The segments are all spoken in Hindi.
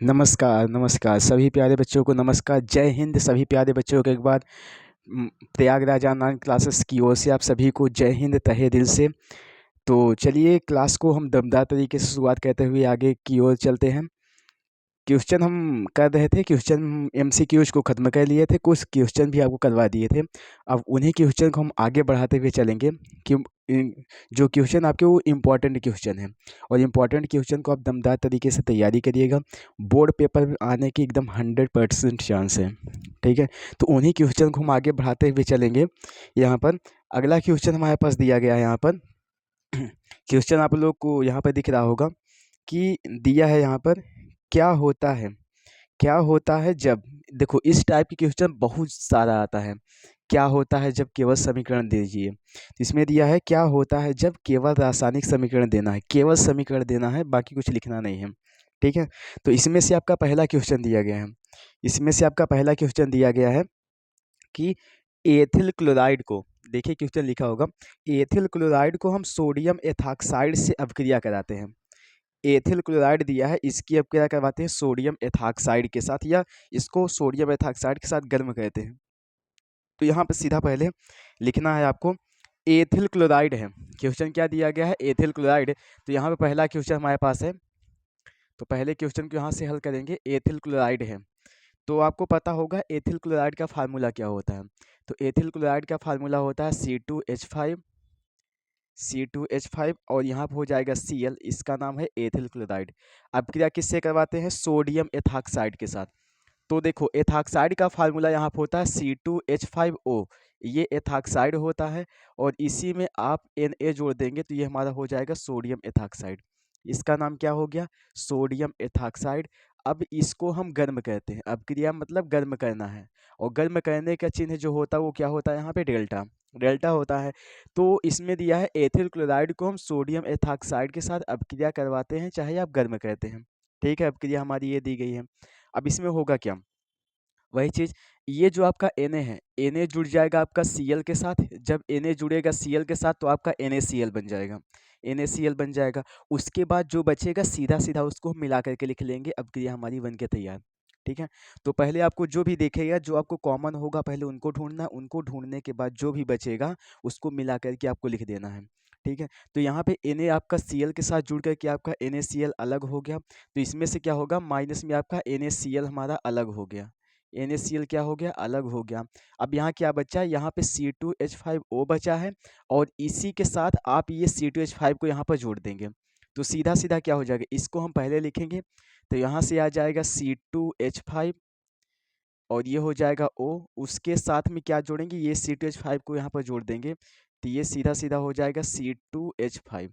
नमस्कार, नमस्कार सभी प्यारे बच्चों को नमस्कार। जय हिंद सभी प्यारे बच्चों को एक बार प्रयागराज ऑनलाइन क्लासेस की ओर से आप सभी को जय हिंद तहे दिल से। तो चलिए क्लास को हम दमदार तरीके से शुरुआत करते हुए आगे की ओर चलते हैं। क्वेश्चन हम कर रहे थे, क्वेश्चन एमसीक्यूज को ख़त्म कर लिए थे, कुछ क्वेश्चन भी आपको करवा दिए थे। अब उन्हीं क्वेश्चन को हम आगे बढ़ाते हुए चलेंगे कि जो क्वेश्चन आपके वो इम्पोर्टेंट क्वेश्चन है, और इम्पोर्टेंट क्वेश्चन को आप दमदार तरीके से तैयारी करिएगा। बोर्ड पेपर में आने की एकदम 100% चांस है, ठीक है। तो उन्हीं क्वेश्चन को हम आगे बढ़ाते हुए चलेंगे। यहाँ पर अगला क्वेश्चन हमारे पास दिया गया है। यहाँ पर क्वेश्चन आप लोग को यहाँ पर दिख रहा होगा कि दिया है यहाँ पर, क्या होता है, क्या होता है जब, देखो इस टाइप की क्वेश्चन बहुत सारा आता है। क्या होता है जब केवल समीकरण दे दीजिए, तो इसमें दिया है क्या होता है जब केवल रासायनिक समीकरण देना है, केवल समीकरण देना है, बाकी कुछ लिखना नहीं है, ठीक है। तो इसमें से आपका पहला क्वेश्चन दिया गया है, इसमें से आपका पहला क्वेश्चन दिया गया है कि एथिल क्लोराइड को, देखिए क्वेश्चन लिखा होगा, एथिल क्लोराइड को हम सोडियम एथॉक्साइड से अभिक्रिया कराते हैं। एथिल क्लोराइड दिया है, इसकी अभिक्रिया करवाते हैं सोडियम एथॉक्साइड के साथ, या इसको सोडियम एथॉक्साइड के साथ गर्म करते हैं। तो यहाँ पर सीधा पहले लिखना है आपको एथिल क्लोराइड है, क्वेश्चन क्या दिया गया है, एथिल क्लोराइड। तो यहाँ पे पहला क्वेश्चन हमारे पास है, तो पहले क्वेश्चन को यहाँ से हल करेंगे। एथिल क्लोराइड है, तो आपको पता होगा एथिल क्लोराइड का फार्मूला क्या होता है। तो एथिल क्लोराइड का फार्मूला होता है C2H5, C2H5, और यहाँ पर हो जाएगा Cl, इसका नाम है एथिल क्लोराइड। अब क्रिया किससे करवाते हैं, सोडियम एथॉक्साइड के साथ। तो देखो एथॉक्साइड का फार्मूला यहाँ पर होता है C2H5O, ये एथॉक्साइड होता है, और इसी में आप Na जोड़ देंगे तो ये हमारा हो जाएगा सोडियम एथॉक्साइड। इसका नाम क्या हो गया, सोडियम एथॉक्साइड। अब इसको हम गर्म कहते हैं, अब क्रिया मतलब गर्म करना है, और गर्म करने का चिन्ह जो होता है वो क्या होता है, यहाँ पे डेल्टा, डेल्टा होता है। तो इसमें दिया है एथिल क्लोराइड को हम सोडियम एथॉक्साइड के साथ अपक्रिया करवाते हैं, चाहे आप गर्म कहते हैं, ठीक है। अपक्रिया हमारी ये दी गई है। अब इसमें होगा क्या, वही चीज़, ये जो आपका Na है, Na जुड़ जाएगा आपका Cl के साथ। जब Na जुड़ेगा Cl के साथ तो आपका NaCl बन जाएगा, NaCl बन जाएगा। उसके बाद जो बचेगा सीधा सीधा उसको हम मिला करके लिख लेंगे, अब क्रिया हमारी बन के तैयार, ठीक है। तो पहले आपको जो भी देखेगा, जो आपको कॉमन होगा पहले उनको ढूंढना, उनको ढूंढने के बाद जो भी बचेगा उसको मिला करके आपको लिख देना है, ठीक है। तो यहाँ पे Na आपका Cl के साथ जुड़ करके आपका NaCl अलग हो गया, तो इसमें से क्या होगा, माइनस में आपका NaCl हमारा अलग हो गया, NaCl क्या हो गया, अलग हो गया। अब यहाँ क्या बचा है, यहाँ पे C2H5O बचा है, और इसी के साथ आप ये C2H5 को यहाँ पर जोड़ देंगे, तो सीधा सीधा क्या हो जाएगा, इसको हम पहले लिखेंगे, तो यहाँ से आ जाएगा C2H5, और ये हो जाएगा O, उसके साथ में क्या जोड़ेंगे, ये C2H5 को यहाँ पर जोड़ देंगे, तो ये सीधा सीधा हो जाएगा C2H5,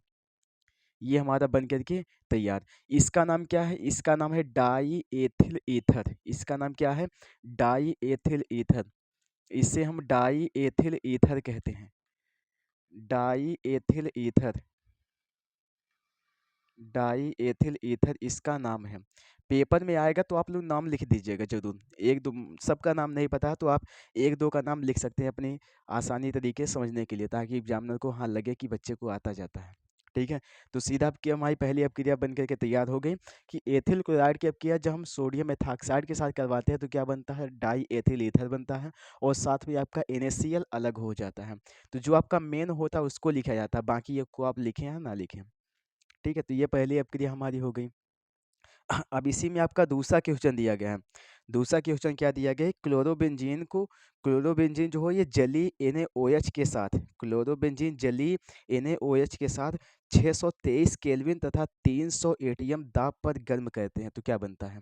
ये हमारा बन करके तैयार। इसका नाम क्या है, इसका नाम है डाई एथिल ईथर, इसका नाम क्या है, डाई एथिल ईथर। इसे हम डाई एथिल ईथर कहते हैं, die ethyl ether, die ethyl ether इसका नाम है। पेपर में आएगा तो आप लोग नाम लिख दीजिएगा जरूर, एक दो, सबका नाम नहीं पता है तो आप एक दो का नाम लिख सकते हैं अपनी आसानी तरीके समझने के लिए, ताकि एग्जामिनर को हाँ लगे कि बच्चे को आता जाता है, ठीक है। तो सीधा आपकी हमारी पहली अपक्रिया बन करके तैयार हो गई कि एथिल क्लोराइड की अपक्रिया जब हम सोडियम एथॉक्साइड के साथ करवाते हैं तो क्या बनता है, डाई एथिल ईथर बनता है, और साथ में आपका NaCl अलग हो जाता है। तो जो आपका मेन होता है उसको लिखा जाता है, बाकी को आप लिखें या ना लिखें, ठीक है। तो ये पहली अपक्रिया हमारी हो गई। अब इसी में आपका दूसरा क्वेश्चन दिया गया है। दूसरा क्वेश्चन क्या दिया गया है, क्लोरोबेंजीन को, क्लोरोबेंजीन जो हो ये जली NaOH के साथ, क्लोरोबेंजीन जली NaOH के साथ 623 केल्विन तथा 300 एटीएम दाब पर गर्म करते हैं तो क्या बनता है,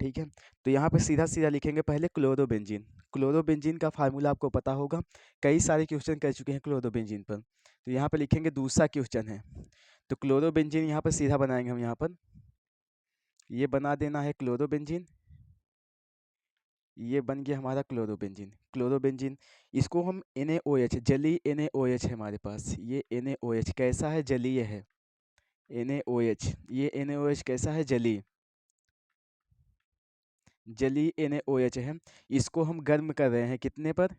ठीक है। तो यहाँ पे सीधा सीधा लिखेंगे पहले क्लोरोबेंजीन, क्लोरोबेंजीन का फार्मूला आपको पता होगा, कई सारे क्वेश्चन कर चुके हैं क्लोरोबेंजीन पर। तो यहाँ पे लिखेंगे दूसरा क्वेश्चन है, तो क्लोरोबेंजीन यहाँ पर सीधा बनाएंगे हम, यहाँ पर ये बना देना है क्लोरोबेंजीन, ये बन गया हमारा क्लोरोबेंजीन। क्लोरोबेंजीन इसको हम NaOH, जलीय NaOH है हमारे पास, ये NaOH कैसा है, जलीय है, NaOH, ये NaOH कैसा है, जलीय, जलीय NaOH है। इसको हम गर्म कर रहे हैं कितने पर,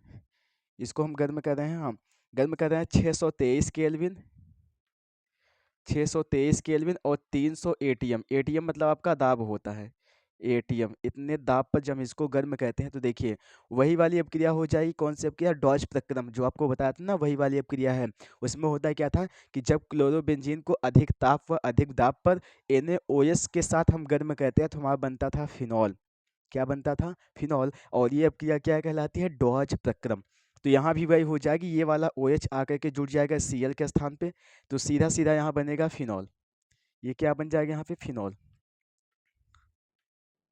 इसको हम गर्म कर रहे हैं, हम गर्म कर रहे हैं 623 केल्विन 623 केल्विन और 300 एटीएम। एटीएम मतलब आपका दाब होता है। एटीएम, इतने दाब पर जब इसको गर्म कहते हैं तो देखिए वही वाली अपक्रिया हो जाएगी। कौन सी अपक्रिया? डॉल्च प्रक्रम, जो आपको बताया था ना, वही वाली अपक्रिया है। उसमें होता क्या था कि जब क्लोरोबेंजीन को अधिक ताप व अधिक दाब पर NaOH के साथ हम गर्म कहते हैं तो हमारा बनता था फिनॉल। क्या बनता था? फिनॉल। और ये अपक्रिया क्या कहलाती है? डॉल्च प्रक्रम। तो यहाँ भी वही हो जाएगी, ये वाला OH आकर के जुड़ जाएगा Cl के स्थान पे, तो सीधा सीधा यहाँ बनेगा फिनॉल। ये क्या बन जाएगा यहाँ पे? फिनॉल।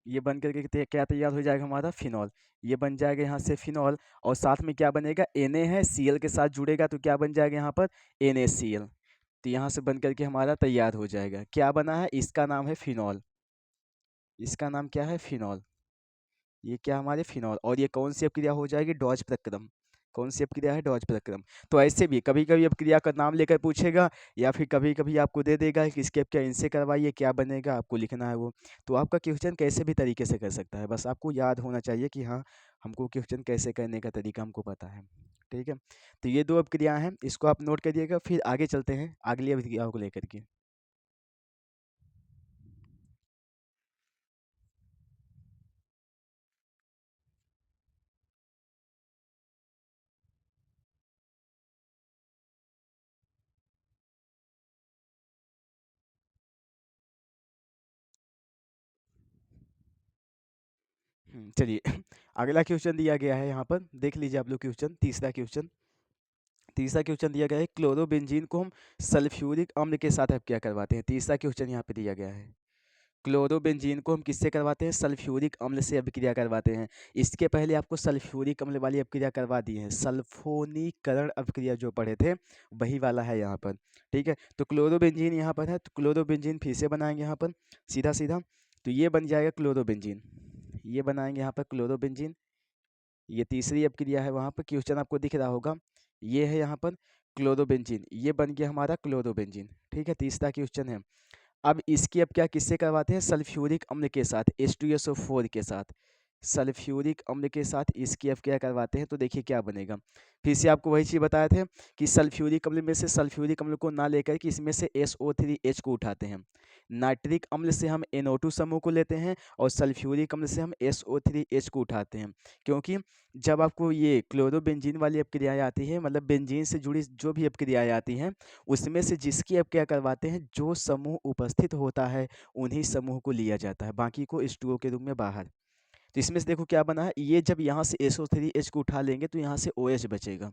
ये बन करके क्या तैयार हो जाएगा? हमारा फिनॉल। ये बन जाएगा यहाँ से फिनॉल। और साथ में क्या बनेगा? Na है, Cl के साथ जुड़ेगा तो क्या बन जाएगा यहाँ पर? NaCl। तो यहाँ से बन करके हमारा तैयार हो जाएगा। क्या बना है? इसका नाम है फिनॉल। इसका नाम क्या है? फिनॉल। ये क्या? हमारे फिनॉल। और ये कौन सी अपक्रिया हो जाएगी? डॉल्च प्रक्रम। कौन सी अपक्रिया है? डॉल्च प्रक्रम। तो ऐसे भी कभी कभी अपक्रिया का नाम लेकर पूछेगा, या फिर कभी कभी आपको दे देगा कि इसके अपक्रिया इनसे करवाइए, क्या बनेगा आपको लिखना है वो। तो आपका क्वेश्चन कैसे भी तरीके से कर सकता है, बस आपको याद होना चाहिए कि हाँ, हमको क्वेश्चन कैसे करने का तरीका हमको पता है। ठीक है, तो ये दो अपक्रियाएं हैं, इसको आप नोट करिएगा। फिर आगे चलते हैं अगली अपक्रियाओं को लेकर के। चलिए अगला क्वेश्चन दिया गया है यहाँ पर, देख लीजिए आप लोग क्वेश्चन। तीसरा क्वेश्चन दिया गया है, क्लोरोबेंजीन को हम सल्फ्यूरिक अम्ल के साथ अब क्या करवाते हैं? तीसरा क्वेश्चन यहाँ पे दिया गया है। क्लोरोबेंजीन को हम किससे करवाते हैं? सल्फ्यूरिक अम्ल से अभिक्रिया करवाते हैं। इसके पहले आपको सल्फ्यूरिक अम्ल वाली अभिक्रिया करवा दी है, सल्फोनीकरण अभिक्रिया जो पढ़े थे वही वाला है यहाँ पर। ठीक है, तो क्लोरोबेंजीन यहाँ पर है, तो क्लोरोबेंजीन फिर से बनाएंगे यहाँ पर सीधा सीधा। तो ये बन जाएगा क्लोरोबेंजीन, ये बनाएंगे यहाँ पर क्लोरोबेंजीन। ये तीसरी अपक्रिया है, वहाँ पर क्वेश्चन आपको दिख रहा होगा, ये है यहाँ पर क्लोरोबेंजीन, ये बन गया हमारा क्लोरोबेंजीन। ठीक है, तीसरा क्वेश्चन है। अब इसकी अब क्या किससे करवाते हैं? सल्फ्यूरिक अम्ल के साथ, H2SO4 के साथ। सल्फ्यूरिक अम्ल के साथ इसकी अब क्या करवाते हैं, तो देखिए क्या बनेगा। फिर से आपको वही चीज़ बताए थे कि सल्फ्यूरिक अम्ल में से सल्फ्यूरिक अम्ल को ना लेकर के इसमें से SO3H को उठाते हैं। नाइट्रिक अम्ल से हम NO2 समूह को लेते हैं, और सल्फ्यूरिक अम्ल से हम SO3H को उठाते हैं। क्योंकि जब आपको ये क्लोरोबेंजीन वाली अपक्रियाएं आती है, मतलब बेंजीन से जुड़ी जो भी अपक्रियाएं आती हैं, उसमें से जिसकी अब क्या करवाते हैं, जो समूह उपस्थित होता है उन्हीं समूह को लिया जाता है, बाकी को H2O के रूप में बाहर। तो इसमें से देखो क्या बना है, ये जब यहाँ से SO3H को उठा लेंगे तो यहाँ से OH बचेगा।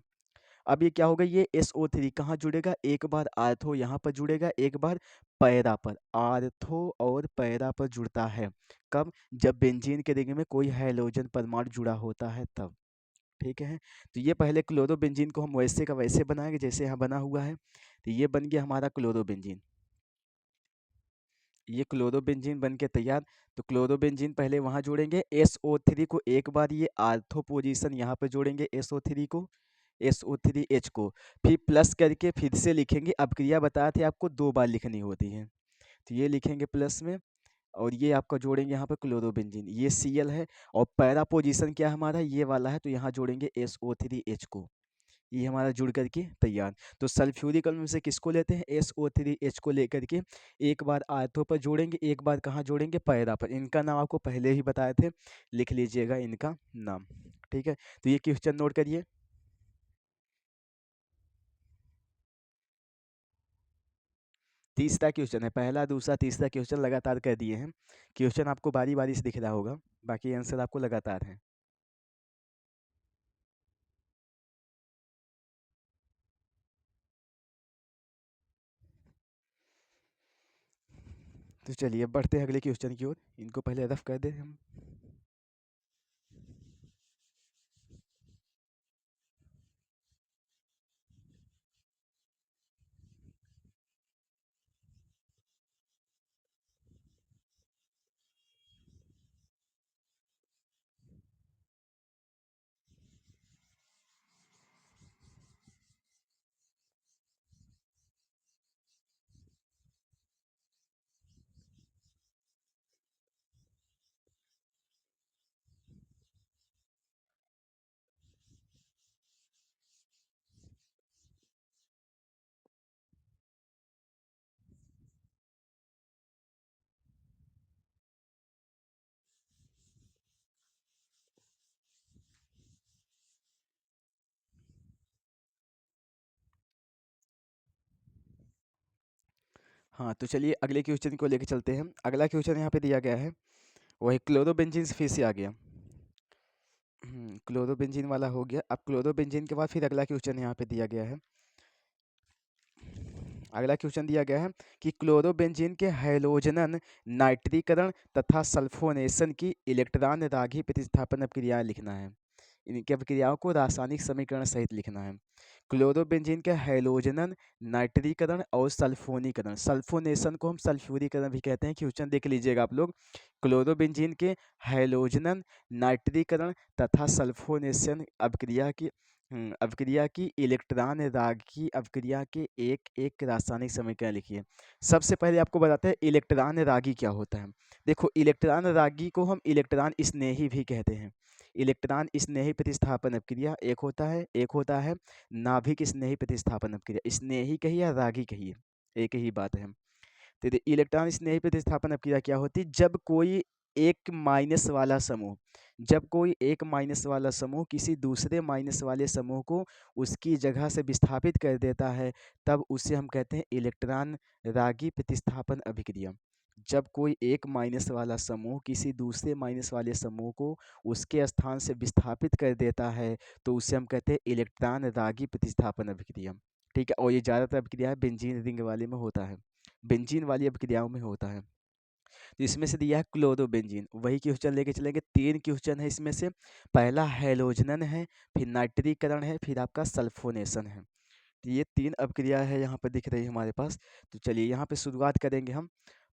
अब ये क्या होगा, ये SO3 कहाँ जुड़ेगा? एक बार आर्थो यहाँ पर जुड़ेगा, एक बार पैरा पर। आर्थो और पैरा पर जुड़ता है कब? जब बेंजीन के रिंग में कोई हैलोजन परमाणु जुड़ा होता है तब। ठीक है, तो ये पहले क्लोरोबेंजीन को हम वैसे का वैसे बनाएंगे जैसे यहाँ बना हुआ है। तो ये बन गया हमारा क्लोरोबेंजीन, ये क्लोरोबेंजीन बन के तैयार। तो क्लोरोबेंजीन पहले वहाँ जोड़ेंगे, SO3 को एक बार ये आर्थो पोजीशन यहाँ पे जोड़ेंगे, SO3 को, SO3H को, फिर प्लस करके फिर से लिखेंगे। अब क्रिया बताए थे आपको 2 बार लिखनी होती है, तो ये लिखेंगे प्लस में, और ये आपका जोड़ेंगे यहाँ पर क्लोरोबेंजीन, ये Cl है। और पैरा पोजीशन क्या है हमारा? ये वाला है, तो यहाँ जोड़ेंगे SO3H को। ये हमारा जुड़ करके तैयार। तो सल्फ्यूरिक अम्ल में से किसको लेते हैं? SO3H को लेकर के एक बार आयतों पर जोड़ेंगे, एक बार कहाँ जोड़ेंगे? पैरा पर। इनका नाम आपको पहले ही बताए थे, लिख लीजिएगा इनका नाम। ठीक है, तो ये क्वेश्चन नोट करिए। तीसरा क्वेश्चन है, पहला दूसरा तीसरा क्वेश्चन लगातार कर दिए हैं। क्वेश्चन आपको बारी बारी से दिख रहा होगा, बाकी आंसर आपको लगातार है। तो चलिए बढ़ते हैं अगले क्वेश्चन की ओर, इनको पहले रफ कर दें हम। हाँ, तो चलिए अगले क्वेश्चन को लेके चलते हैं। अगला क्वेश्चन यहाँ पे दिया गया है, वही क्लोरोबेंजीन से फिर से आ गया। क्लोरोबेंजीन वाला हो गया। अब क्लोरोबेंजीन के बाद फिर अगला क्वेश्चन यहाँ पे दिया गया है। अगला क्वेश्चन दिया गया है कि क्लोरोबेंजीन के हैलोजनन नाइट्रीकरण तथा सल्फोनेशन की इलेक्ट्रॉन रागी प्रतिस्थापन अभिक्रियाएं लिखना है। इनकी अभिक्रियाओं को रासायनिक समीकरण सहित लिखना है। क्लोरोबेंजीन के हैलोजनन नाइट्रीकरण और सल्फोनीकरण, सल्फोनेशन को हम सल्फ्यूरीकरण भी कहते हैं। क्वेश्चन देख लीजिएगा आप लोग। क्लोरोबेंजीन के हैलोजनन नाइट्रीकरण तथा सल्फोनेशन अभिक्रिया की इलेक्ट्रॉन रागी अभिक्रिया के एक एक रासायनिक समीकरण लिखिए। सबसे पहले आपको बताते हैं इलेक्ट्रॉन रागी क्या होता है। देखो, इलेक्ट्रॉन रागी को हम इलेक्ट्रॉन स्नेही भी कहते हैं। इलेक्ट्रॉन स्नेही प्रतिस्थापन अभिक्रिया एक होता है नाभिक स्नेही प्रतिस्थापन अभिक्रिया। स्नेही कहिए या रागी कहिए, एक ही बात है। तो इलेक्ट्रॉन स्नेही प्रतिस्थापन अभिक्रिया क्या होती है? जब कोई एक माइनस वाला समूह किसी दूसरे माइनस वाले समूह को उसकी जगह से विस्थापित कर देता है, तब उसे हम कहते हैं इलेक्ट्रॉन रागी प्रतिस्थापन अभिक्रिया। जब कोई एक माइनस वाला समूह किसी दूसरे माइनस वाले समूह को उसके स्थान से विस्थापित कर देता है, तो उसे हम कहते हैं इलेक्ट्रॉन रागी प्रतिस्थापन अभिक्रिया। ठीक है, और ये ज़्यादातर अभिक्रिया बेंजीन रिंग वाले में होता है, बेंजीन वाली अभिक्रियाओं में होता है। तो इसमें से दिया है क्लोरोबेंजीन, वही क्वेश्चन लेके चलेंगे। 3 क्वेश्चन है इसमें से। पहला हैलोजनन है, फिर नाइट्रीकरण है, फिर आपका सल्फोनेशन है। तो ये 3 अभिक्रिया है यहाँ पर दिख रही है हमारे पास। तो चलिए यहाँ पे शुरुआत करेंगे हम।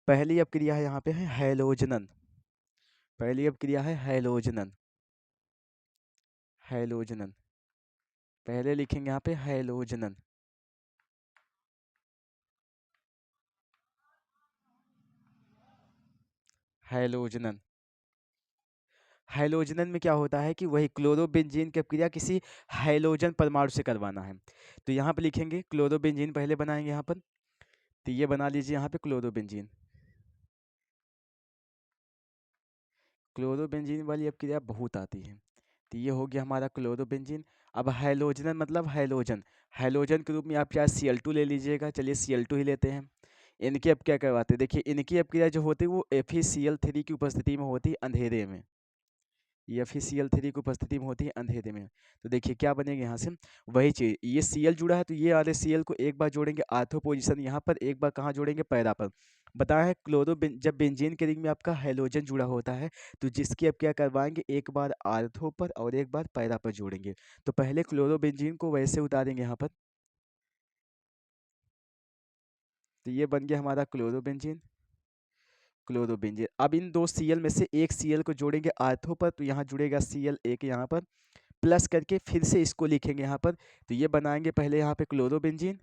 पहली अभिक्रिया है यहाँ पे है हैलोजनन। पहली अभिक्रिया है हैलोजनन। हैलोजनन पहले लिखेंगे यहाँ पे हैलोजनन। हैलोजनन हैलोजनन में क्या होता है कि वही क्लोरोबेंजीन की अभिक्रिया किसी हैलोजन परमाणु से करवाना है। तो यहाँ पे लिखेंगे क्लोरोबेंजीन पहले बनाएंगे यहाँ पर। तो ये बना लीजिए यहाँ पे क्लोरोबेंजीन। क्लोरोबेंजीन वाली अभिक्रिया बहुत आती है। तो ये हो गया हमारा क्लोरोबेंजीन। अब हैलोजनन मतलब हैलोजन, हैलोजन के रूप में आप चाहे Cl2 ले लीजिएगा। चलिए Cl2 ही लेते हैं। इनकी अब क्या करवाते हैं, देखिए इनकी अभिक्रिया जो होती है वो FeCl3 की उपस्थिति में होती है अंधेरे में। ये FeCl3 की उपस्थिति में होती है अंधेरे में। तो देखिए क्या बनेगा यहाँ से, वही चीज़, ये Cl जुड़ा है तो ये वाले Cl को एक बार जोड़ेंगे आर्थो पोजीशन यहाँ पर, एक बार कहाँ जोड़ेंगे पैरा पर। बताया है जब बेंजीन के रिंग में आपका हैलोजन जुड़ा होता है तो जिसकी अब क्या करवाएंगे, एक बार आर्थो पर और एक बार पैरा पर जोड़ेंगे। तो पहले क्लोरोबेंजीन को वैसे उतारेंगे यहाँ पर। तो ये बन गया हमारा क्लोरोबेंजीन। अब इन दो Cl में से एक Cl को जोड़ेंगे आर्थो पर, तो यहाँ जुड़ेगा Cl एक यहाँ पर, प्लस करके फिर से इसको लिखेंगे यहाँ पर। तो ये बनाएंगे पहले यहाँ पे क्लोरोबेंजीन,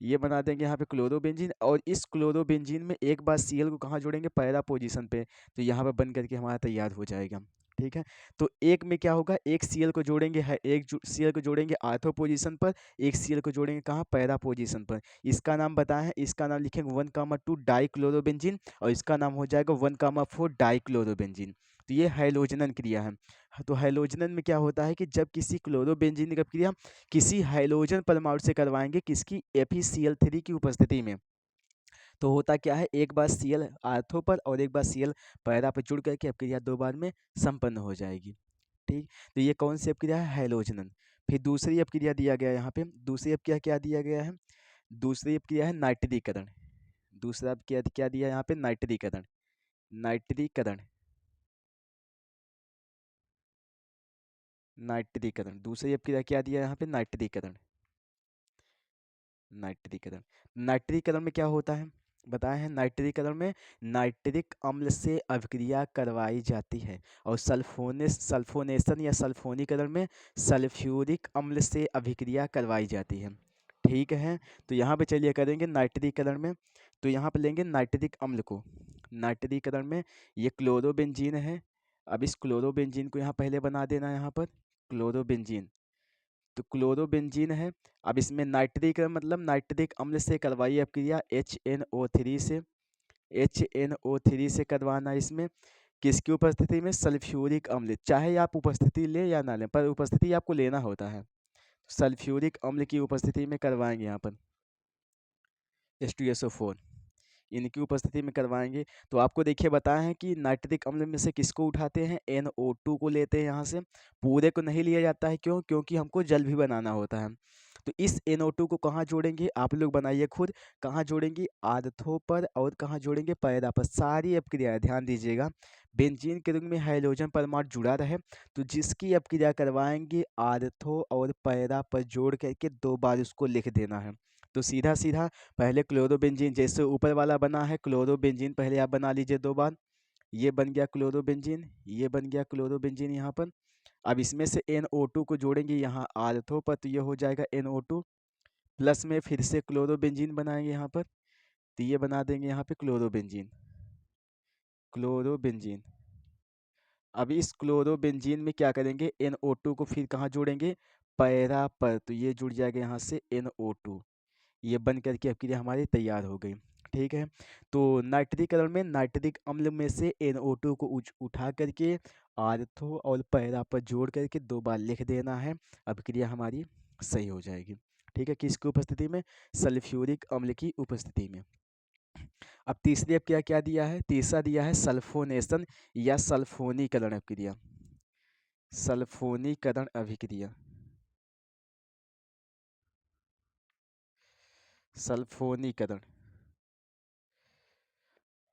ये बना देंगे यहाँ पे क्लोरोबेंजीन, और इस क्लोरोबेंजीन में एक बार Cl को कहाँ जोड़ेंगे, पैरा पोजीशन पे। तो यहाँ पर बन करके हमारा तैयार हो जाएगा। ठीक है, तो एक में क्या होगा, एक Cl को जोड़ेंगे है, Cl को जोड़ेंगे आर्थो पोजीशन पर, एक Cl को जोड़ेंगे कहाँ, पैरा पोजीशन पर। इसका नाम बताएं, इसका नाम लिखेंगे 1,2 डाई क्लोरोबेंजीन, और इसका नाम हो जाएगा 1,4 डाई क्लोरोबेंजीन। तो ये हैलोजनन क्रिया है। तो हैलोजनन में क्या होता है कि जब किसी क्लोरोबेंजीन की क्रिया किसी हाइड्रोजन परमाणु से करवाएंगे किसकी, FeCl3 की उपस्थिति में, तो होता क्या है, एक बार Cl आर्थो पर और एक बार Cl पैरा पर जुड़ करके अपक्रिया 2 बार में संपन्न हो जाएगी। ठीक, तो ये कौन सी अपक्रिया है, हैलोजनन। फिर दूसरी अपक्रिया दिया गया है यहाँ पे। दूसरी अपक्रिया क्या दिया गया है, दूसरी अपक्रिया है नाइट्रीकरण। दूसरा अपक्रिया क्या दिया है यहाँ पे, नाइट्रीकरण। नाइट्रीकरण नाइट्रीकरण दूसरी अपक्रिया क्या दिया है यहाँ पे, नाइट्रीकरण। नाइट्रीकरण नाइट्रीकरण में क्या होता है, बताया है। नाइट्रीकरण में नाइट्रिक अम्ल से अभिक्रिया करवाई जाती है, और सल्फोनेशन या सल्फोनीकरण में सल्फ्यूरिक अम्ल से अभिक्रिया करवाई जाती है। ठीक है, तो यहाँ पे चलिए करेंगे नाइट्रीकरण में। तो यहाँ पे लेंगे नाइट्रिक अम्ल को। नाइट्रीकरण में ये क्लोरोबेंजीन है। अब इस क्लोरोबेंजीन को यहाँ पहले बना देना, यहाँ पर क्लोरोबेंजीन। तो क्लोरोबेंजीन है। अब इसमें नाइट्रिक मतलब नाइट्रिक अम्ल से करवाइए अपक्रिया HNO3 से। HNO3 से करवाना इसमें किसकी उपस्थिति में, सल्फ्यूरिक अम्ल। चाहे आप उपस्थिति लें या ना लें, पर उपस्थिति आपको लेना होता है। सल्फ्यूरिक अम्ल की उपस्थिति में करवाएंगे यहाँ पर। H2SO4, इनकी उपस्थिति में करवाएंगे। तो आपको देखिए बताए हैं कि नाइट्रिक अम्ल में से किसको उठाते हैं, NO2 को लेते हैं यहाँ से, पूरे को नहीं लिया जाता है। क्यों? क्योंकि हमको जल भी बनाना होता है। तो इस NO2 को कहाँ जोड़ेंगे, आप लोग बनाइए खुद, कहाँ जोड़ेंगे, आर्थो पर, और कहाँ जोड़ेंगे, पैरा पर। सारी अपक्रिया ध्यान दीजिएगा, बेंजीन के रुंग में हाइड्रोजन परमाणु जुड़ा रहे तो जिसकी अपक्रिया करवाएंगे आर्थो और पैरा पर जोड़ करके 2 बार उसको लिख देना है। तो सीधा सीधा पहले क्लोरोबेंजीन, जैसे ऊपर वाला बना है क्लोरोबेंजीन, पहले आप बना लीजिए 2 बार, ये बन गया क्लोरोबेंजीन, ये बन गया क्लोरोबेंजीन यहाँ पर। अब इसमें से NO2 को जोड़ेंगे यहाँ आर्थो पर, तो ये हो जाएगा NO2, प्लस में फिर से क्लोरोबेंजीन बनाएंगे यहाँ पर, तो ये बना देंगे यहाँ पे क्लोरोबेंजीन, क्लोरोबेंजीन। अब इस क्लोरोबेंजीन में क्या करेंगे, NO2 को फिर कहाँ जोड़ेंगे, पैरा पर, तो ये जुड़ जाएगा यहाँ से NO2, ये बन करके अपक्रिया हमारी तैयार हो गई। ठीक है, तो नाइट्रीकरण में नाइट्रिक अम्ल में से NO2 को उठा करके आर्थो और पैरा पर जोड़ करके 2 बार लिख देना है, अपक्रिया हमारी सही हो जाएगी। ठीक है, किसकी उपस्थिति में, सल्फ्यूरिक अम्ल की उपस्थिति में। अब तीसरी अपक्रिया क्या दिया है, तीसरा दिया है सल्फोनेशन या सल्फोनीकरण अपक्रिया, सल्फोनीकरण अभिक्रिया, सल्फोनीकरण,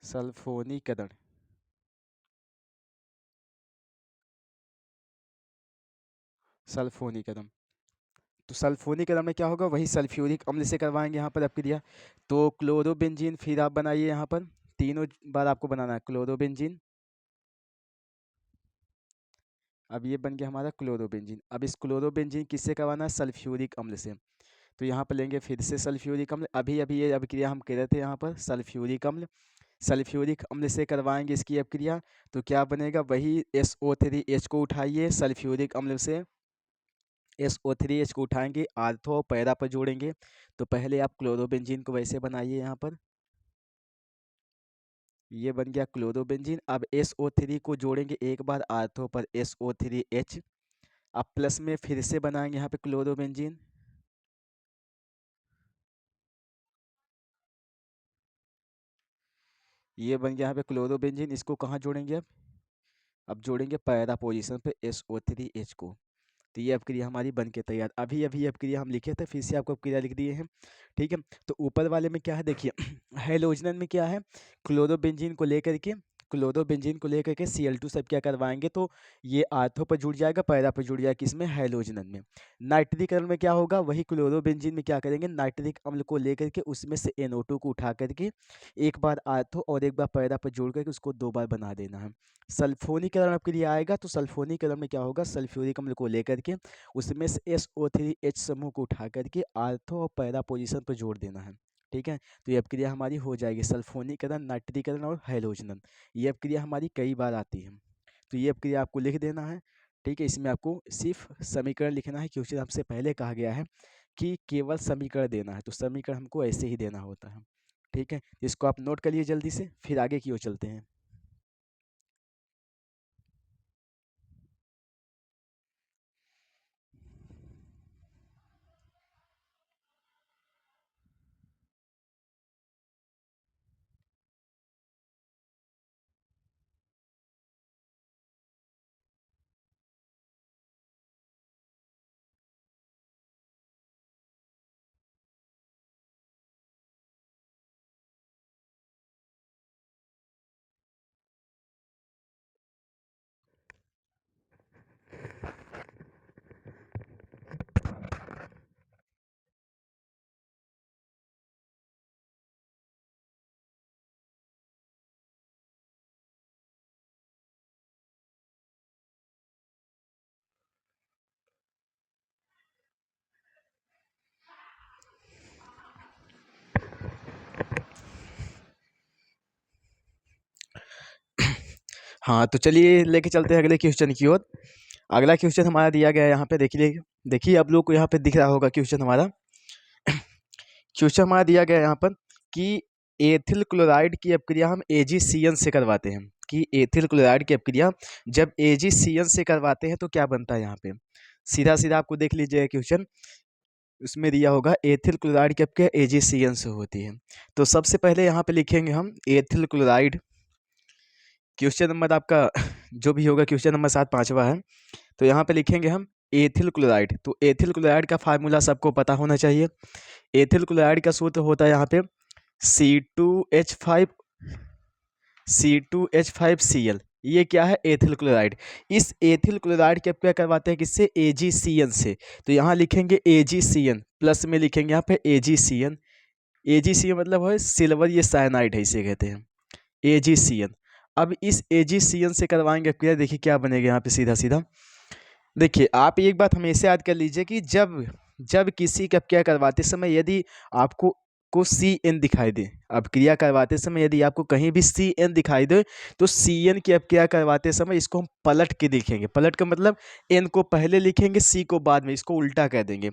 सल्फोनीकरण, सल्फोनीकरण। तो सल्फोनीकरण में क्या होगा, वही सल्फ्यूरिक अम्ल से करवाएंगे यहाँ पर अपक्रिया। तो क्लोरोबेंजीन फिर आप बनाइए यहाँ पर, तीनों बार आपको बनाना है क्लोरोबेंजीन। अब ये बन गया हमारा क्लोरोबेंजीन। अब इस क्लोरोबेंजीन किससे करवाना है, सल्फ्यूरिक अम्ल से। तो यहाँ पर लेंगे फिर से सल्फ्यूरिक अम्ल, अभी अभी ये अपक्रिया हम कह रहे थे यहाँ पर, सल्फ्यूरिक अम्ल, सल्फ्यूरिक अम्ल से करवाएंगे इसकी अपक्रिया। तो क्या बनेगा, वही SO3H को उठाइए, सल्फ्यूरिक अम्ल से SO3H को उठाएंगे, आर्थो और पैरा पर जोड़ेंगे। तो पहले आप क्लोरोबेंजीन को वैसे बनाइए यहाँ पर, ये बन गया क्लोरोबेंजीन। अब SO3 को जोड़ेंगे एक बार आर्थो पर, SO3H। अब प्लस में फिर से बनाएंगे यहाँ पे क्लोरोबेंजीन, ये बन गया यहाँ पे क्लोरोबेंजीन। इसको कहाँ जोड़ेंगे अब जोड़ेंगे पैरा पोजीशन पे SO3H को। तो ये अपक्रिया हमारी बन के तैयार, अभी अभी अपक्रिया हम लिखे थे, फिर से आपको अपक्रिया लिख दिए हैं। ठीक है, तो ऊपर वाले में क्या है देखिए, हेलोजन में क्या है, क्लोरोबेंजीन को लेकर के, क्लोरोबेंजीन को लेकर के Cl2 सब क्या करवाएंगे, तो ये आर्थो पर जुड़ जाएगा, पैरा पर जुड़ जाएगा, किसमें, हेलोजन में। नाइट्रीकरण में क्या होगा, वही क्लोरोबेंजीन में क्या करेंगे, नाइट्रिक अम्ल को लेकर के उसमें से NO2 को उठा करके एक बार आर्थो और एक बार पैरा पर जोड़ करके उसको 2 बार बना देना है। सल्फोनीकरण अपक्रिया आएगा, तो सल्फोनीकरण में क्या होगा, सल्फ्यूरिक अम्ल को लेकर के उसमें से SO3H समूह को उठा करके आर्थो और पैरा पोजीशन पर जोड़ देना है। ठीक है, तो ये अपक्रिया हमारी हो जाएगी, सल्फोनीकरण, नाइट्रीकरण और हैलोजनन। ये अपक्रिया हमारी कई बार आती है, तो ये अपक्रिया आपको लिख देना है। ठीक है, इसमें आपको सिर्फ समीकरण लिखना है, क्योंकि हमसे पहले कहा गया है कि केवल समीकरण देना है, तो समीकरण हमको ऐसे ही देना होता है। ठीक है, इसको आप नोट करिए जल्दी से, फिर आगे की ओर चलते हैं। हाँ, तो चलिए लेके चलते हैं अगले क्वेश्चन की ओर। अगला क्वेश्चन हमारा दिया गया है यहाँ पे, देखिए देखिए आप लोग को यहाँ पे दिख रहा होगा क्वेश्चन हमारा। क्वेश्चन हमारा दिया गया है यहाँ पर कि एथिल क्लोराइड की अपक्रिया हम AgCN से करवाते हैं, कि एथिल क्लोराइड की अपक्रिया जब AgCN से करवाते हैं तो क्या बनता है यहाँ पे। सीधा सीधा आपको देख लीजिए क्वेश्चन, उसमें दिया होगा एथिल क्लोराइड की आपके AgCN से होती है। तो सबसे पहले यहाँ पे लिखेंगे हम एथिल क्लोराइड। क्वेश्चन नंबर आपका जो भी होगा क्वेश्चन नंबर 7 5वां है। तो यहाँ पे लिखेंगे हम एथिल क्लोराइड। तो एथिल क्लोराइड का फार्मूला सबको पता होना चाहिए। एथिल क्लोराइड का सूत्र होता है यहाँ पे C2H5Cl। ये क्या है? Ethyl chloride. इस एथिल क्लोराइड के क्या करवाते हैं किससे? AgCN से। तो यहाँ लिखेंगे AgCN, प्लस में लिखेंगे यहाँ पे AgCN। AgCN मतलब है सिल्वर, ये साइनाइड है, इसे कहते हैं AgCN। अब इस AgCN से करवाएंगे क्लियर। देखिए क्या बनेगा यहाँ पे सीधा सीधा। देखिए आप एक बात हमेशा याद कर लीजिए कि जब जब किसी का क्या करवाते समय यदि आपको CN दिखाई दे, अब क्रिया करवाते समय यदि आपको कहीं भी CN दिखाई दे, तो CN की अब क्या करवाते समय इसको हम पलट के लिखेंगे। पलट का मतलब N को पहले लिखेंगे, C को बाद में, इसको उल्टा कह देंगे।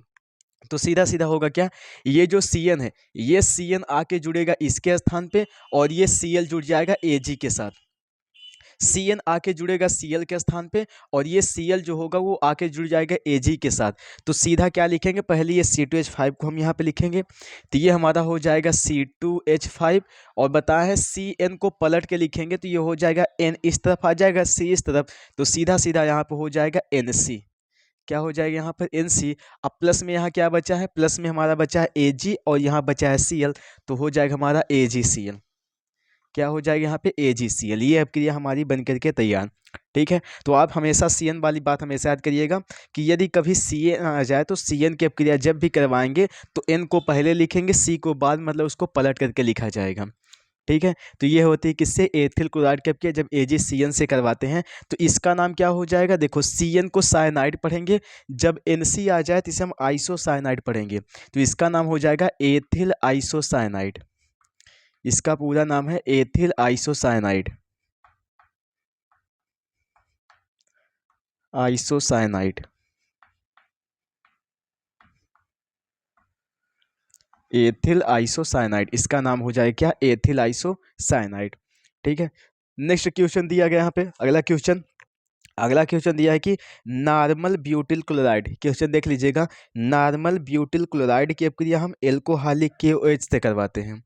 तो सीधा सीधा होगा क्या? ये जो CN है, ये CN आके जुड़ेगा इसके स्थान पे, और ये Cl जुड़ जाएगा Ag के साथ। CN आके जुड़ेगा Cl के स्थान पे, और ये Cl जो होगा वो आके जुड़ जाएगा Ag के साथ। तो सीधा क्या लिखेंगे? पहले ये C2H5 को हम यहाँ पे लिखेंगे, तो ये हमारा हो जाएगा C2H5, और बताया है CN को पलट के लिखेंगे तो ये हो जाएगा N इस तरफ आ जाएगा, C इस तरफ, तो सीधा सीधा यहाँ पे हो जाएगा NC। क्या हो जाएगा यहाँ पर? NC। अब प्लस में यहाँ क्या बचा है? प्लस में हमारा बचा है Ag, और यहाँ बचा है Cl, तो हो जाएगा हमारा AgCl। क्या हो जाएगा यहाँ पे? AgCl। ये अब क्रिया हमारी बन करके तैयार। ठीक है, तो आप हमेशा CN वाली बात हमेशा याद करिएगा कि यदि कभी CN आ जाए तो CN की अब क्रिया जब भी करवाएंगे तो N को पहले लिखेंगे, C को बाद, मतलब उसको पलट करके लिखा जाएगा। ठीक है, तो ये होती है किससे? एथिल क्लोराइड की अब जब AgCN से करवाते हैं तो इसका नाम क्या हो जाएगा? देखो CN को साइनाइड पढ़ेंगे, जब NC आ जाए तो इसे हम आइसोसाइनाइड पढ़ेंगे, तो इसका नाम हो जाएगा एथिल आइसोसाइनाइड। इसका पूरा नाम है ethyl isocyanide. Isocyanide, ethyl isocyanide, इसका नाम हो जाएगा क्या? Ethyl isocyanide. ठीक है, नेक्स्ट क्वेश्चन दिया गया यहाँ पे। अगला क्वेश्चन दिया है कि नॉर्मल ब्यूटिल क्लोराइड। क्वेश्चन देख लीजिएगा। नॉर्मल ब्यूटिल क्लोराइड की अपक्रिया हम एल्कोहलिक KOH से करवाते हैं।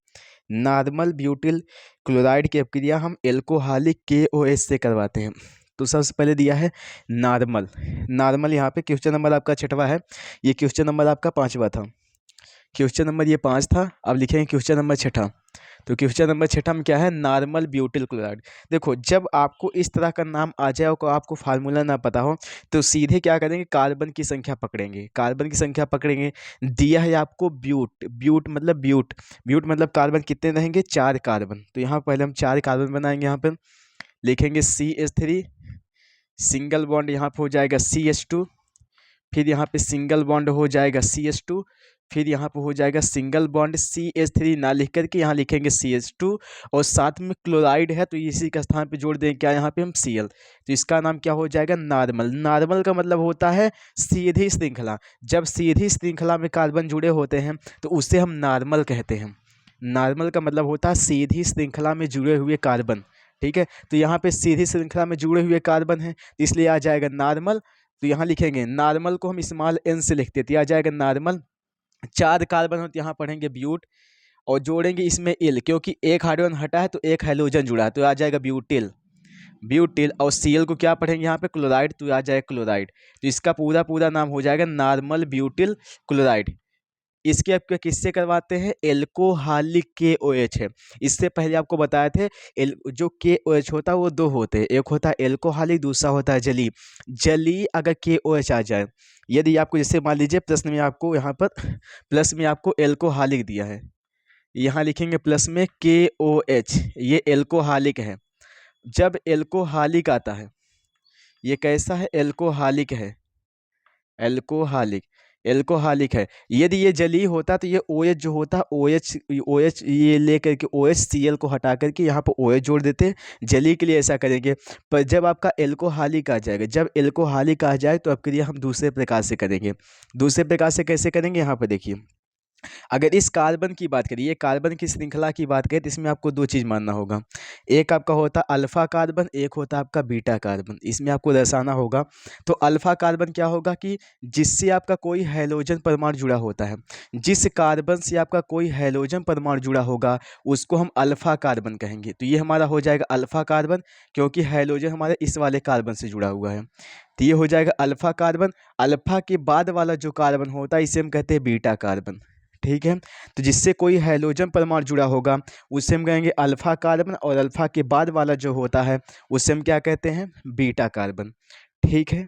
नॉर्मल ब्यूटिल क्लोराइड की अपक्रिया हम एल्कोहलिक KOH से करवाते हैं। तो सबसे पहले दिया है नॉर्मल यहाँ पे क्वेश्चन नंबर आपका 6वां है, ये क्वेश्चन नंबर आपका 5वां था। क्वेश्चन नंबर ये 5 था, अब लिखेंगे क्वेश्चन नंबर 6। तो क्वेश्चन नंबर 6 में क्या है? Normal butyl chloride. देखो जब आपको इस तरह का नाम आ जाए और आपको फार्मूला ना पता हो तो सीधे क्या करेंगे? कार्बन की संख्या पकड़ेंगे। कार्बन की संख्या पकड़ेंगे। दिया है आपको ब्यूट मतलब कार्बन कितने रहेंगे? 4 कार्बन। तो यहाँ पहले हम 4 कार्बन बनाएंगे। यहाँ पर लिखेंगे CH3, सिंगल बॉन्ड यहाँ पर हो जाएगा CH2, फिर यहाँ पे सिंगल बॉन्ड हो जाएगा CH2, फिर यहाँ पे हो जाएगा सिंगल बॉन्ड CH3 ना लिख करके यहाँ लिखेंगे CH2, और साथ में क्लोराइड है तो इसी के स्थान पे जोड़ देंगे क्या? यहाँ पे हम Cl। तो इसका नाम क्या हो जाएगा? नॉर्मल का मतलब होता है सीधी श्रृंखला। जब सीधी श्रृंखला में कार्बन जुड़े होते हैं तो उसे हम नॉर्मल कहते हैं। नॉर्मल का मतलब होता है सीधी श्रृंखला में जुड़े हुए कार्बन। ठीक है, तो यहाँ पे सीधी श्रृंखला में जुड़े हुए कार्बन है, इसलिए आ जाएगा नॉर्मल। तो यहाँ लिखेंगे नॉर्मल को हम स्मॉल n से लिखते थे, आ जाएगा नॉर्मल। 4 कार्बन हो तो यहाँ पढ़ेंगे ब्यूट, और जोड़ेंगे इसमें इल, क्योंकि एक हाइड्रोजन हटा है तो एक हाइड्रोजन जुड़ा है, तो आ जाएगा ब्यूटिल। और Cl को क्या पढ़ेंगे यहाँ पे? क्लोराइड, तो आ जाएगा क्लोराइड। तो इसका पूरा नाम हो जाएगा नॉर्मल ब्यूटिल क्लोराइड। इसके आपके किससे करवाते हैं? एल्कोहलिक KOH है। इससे पहले आपको बताए थे जो KOH होता है वो 2 होते हैं, एक होता है एल्कोहलिक, दूसरा होता है जली। अगर KOH आ जाए, यदि आपको जैसे मान लीजिए प्रश्न में आपको यहाँ पर प्लस में आपको एल्कोहलिक दिया है, यहाँ लिखेंगे प्लस में KOH, ये एल्कोहलिक है। जब एल्कोहलिक आता है, ये कैसा है? एल्कोहलिक है। यदि ये जलीय होता तो ये OH जो होता है OH ये लेकर के OHCl को हटा करके यहाँ पर OH जोड़ देते। जलीय के लिए ऐसा करेंगे। पर जब आपका एल्कोहलिक आ जाएगा, जब एल्कोहलिक आ जाए तो अब क्रिया हम दूसरे प्रकार से करेंगे। दूसरे प्रकार से कैसे करेंगे? यहाँ पर देखिए, अगर इस कार्बन की बात करें, ये कार्बन की श्रृंखला की बात करें, तो इसमें आपको दो चीज़ मानना होगा। एक आपका होता है अल्फा कार्बन, एक होता है आपका बीटा कार्बन। इसमें आपको दर्शाना होगा। तो अल्फा कार्बन क्या होगा कि जिससे आपका कोई हैलोजन परमाणु जुड़ा होता है, जिस कार्बन से आपका कोई हैलोजन परमाणु जुड़ा होगा उसको हम अल्फा कार्बन कहेंगे। तो ये हमारा हो जाएगा अल्फा कार्बन, क्योंकि हैलोजन हमारे इस वाले कार्बन से जुड़ा हुआ है। तो ये हो जाएगा अल्फा कार्बन। अल्फा के बाद वाला जो कार्बन होता है इसे हम कहते हैं बीटा कार्बन। ठीक है, तो जिससे कोई हैलोजन परमाणु जुड़ा होगा उसे हम कहेंगे अल्फा कार्बन, और अल्फा के बाद वाला जो होता है उसे हम क्या कहते हैं, बीटा कार्बन। ठीक है।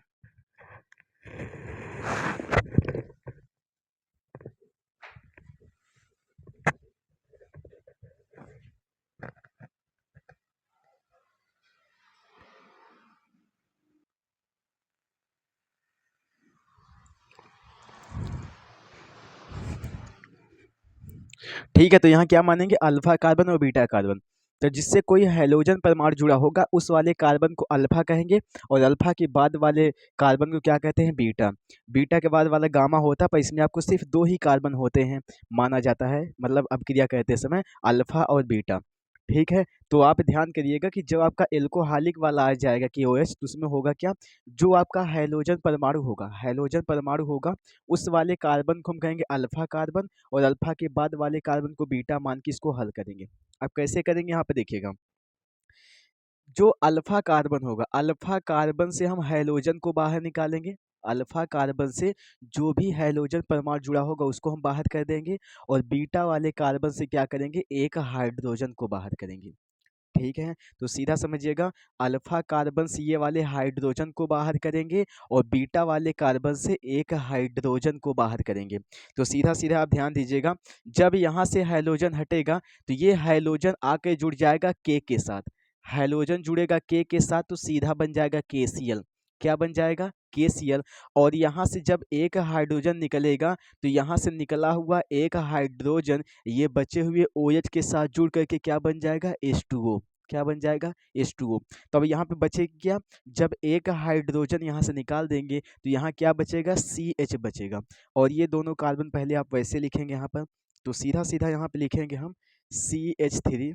ठीक है, तो यहाँ क्या मानेंगे, अल्फा कार्बन और बीटा कार्बन। तो जिससे कोई हैलोजन परमाणु जुड़ा होगा उस वाले कार्बन को अल्फा कहेंगे, और अल्फा के बाद वाले कार्बन को क्या कहते हैं, बीटा। बीटा के बाद वाला गामा होता है, पर इसमें आपको सिर्फ दो ही कार्बन होते हैं माना जाता है, मतलब अपक्रिया करते समय, अल्फा और बीटा। ठीक है, तो आप ध्यान करिएगा कि जब आपका एल्कोहलिक वाला आ जाएगा कि OH, तो उसमें होगा क्या, जो आपका हैलोजन परमाणु होगा, हैलोजन परमाणु होगा, उस वाले कार्बन को हम कहेंगे अल्फा कार्बन, और अल्फा के बाद वाले कार्बन को बीटा मान के इसको हल करेंगे। अब कैसे करेंगे, यहाँ पे देखिएगा। जो अल्फा कार्बन होगा, अल्फा कार्बन से हम हैलोजन को बाहर निकालेंगे। अल्फा कार्बन से जो भी हैलोजन परमाणु जुड़ा होगा उसको हम बाहर कर देंगे, और बीटा वाले कार्बन से क्या करेंगे, एक हाइड्रोजन को बाहर करेंगे। ठीक है, तो सीधा समझिएगा, अल्फा कार्बन से ये वाले हाइड्रोजन को बाहर करेंगे, और बीटा वाले कार्बन से एक हाइड्रोजन को बाहर करेंगे। तो सीधा सीधा आप ध्यान दीजिएगा, जब यहाँ से हाइड्रोजन हटेगा तो ये हाइड्रोजन आके जुड़ जाएगा के साथ। हाइड्रोजन जुड़ेगा के साथ तो सीधा बन जाएगा KCl। क्या बन जाएगा, KCl। और यहाँ से जब एक हाइड्रोजन निकलेगा तो यहाँ से निकला हुआ एक हाइड्रोजन ये बचे हुए OH के साथ जुड़ करके क्या बन जाएगा, H2O। क्या बन जाएगा, H2O। तो अब यहाँ पे बचेगा क्या, जब एक हाइड्रोजन यहाँ से निकाल देंगे तो यहाँ क्या बचेगा, CH बचेगा। और ये दोनों कार्बन पहले आप वैसे लिखेंगे यहाँ पर, तो सीधा सीधा यहाँ पे लिखेंगे हम CH3,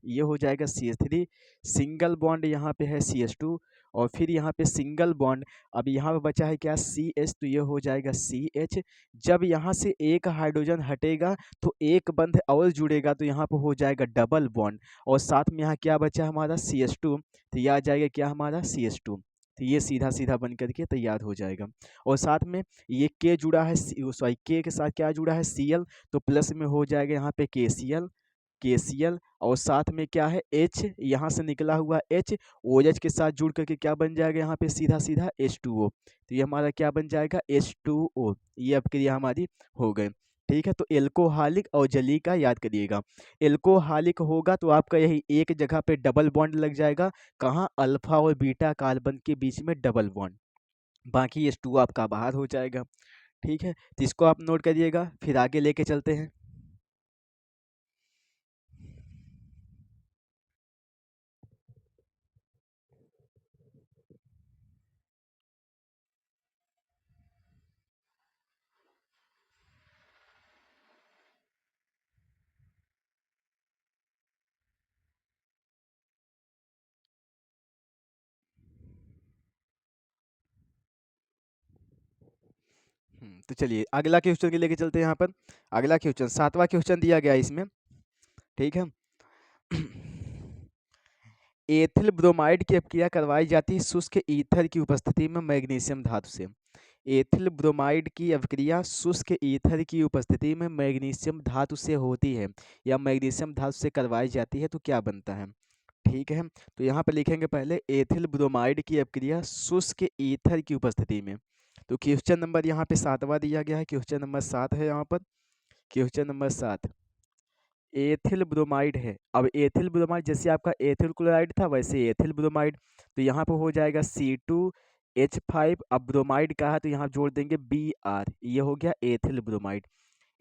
ये हो जाएगा CH3, सिंगल बॉन्ड यहाँ पे है CH2, और फिर यहाँ पे सिंगल बॉन्ड, अब यहाँ पे बचा है क्या, CH, तो ये हो जाएगा CH। जब यहाँ से एक हाइड्रोजन हटेगा तो एक बंध और जुड़ेगा तो यहाँ पे हो जाएगा डबल बॉन्ड, और साथ में यहाँ क्या बचा हमारा CH2, तो ये आ जाएगा क्या हमारा CH2। तो ये सीधा सीधा बन करके तैयार हो जाएगा। और साथ में ये K जुड़ा है, सॉरी K के साथ क्या जुड़ा है, Cl, तो प्लस में हो जाएगा यहाँ पे KCl, और साथ में क्या है, H, यहाँ से निकला हुआ H OH के साथ जुड़ करके क्या बन जाएगा यहाँ पे, सीधा सीधा H2O। तो ये हमारा क्या बन जाएगा, H2O। ये अपक्रिया हमारी हो गई। ठीक है, तो एल्कोहलिक और जलीय का याद करिएगा। एल्कोहलिक होगा तो आपका यही एक जगह पे डबल बॉन्ड लग जाएगा, कहाँ, अल्फा और बीटा कार्बन के बीच में डबल बॉन्ड, बाकी H2O आपका बाहर हो जाएगा। ठीक है, तो इसको आप नोट करिएगा, फिर आगे लेके चलते हैं। तो चलिए अगला क्वेश्चन के लेके चलते हैं यहाँ पर। अगला क्वेश्चन, सातवां क्वेश्चन दिया गया है इसमें। ठीक है। एथिल ब्रोमाइड की अपक्रिया करवाई जाती है शुष्क ईथर की उपस्थिति में मैग्नीशियम धातु से। एथिल ब्रोमाइड की अपक्रिया शुष्क ईथर की उपस्थिति में मैग्नीशियम धातु से होती है, या मैग्नीशियम धातु से करवाई जाती है, तो क्या बनता है। ठीक है, तो यहाँ पे लिखेंगे पहले एथिल ब्रोमाइड की अपक्रिया शुष्क ईथर की उपस्थिति में। तो क्वेश्चन नंबर यहाँ पे 7वां दिया गया है, क्वेश्चन नंबर 7 है यहाँ पर। क्वेश्चन नंबर 7 एथिल ब्रोमाइड है। अब एथिल ब्रोमाइड जैसे आपका एथिल क्लोराइड था वैसे एथिल ब्रोमाइड, तो यहाँ पे हो जाएगा C2H5। अब ब्रोमाइड का है तो यहाँ जोड़ देंगे Br, ये हो गया एथिल ब्रोमाइड।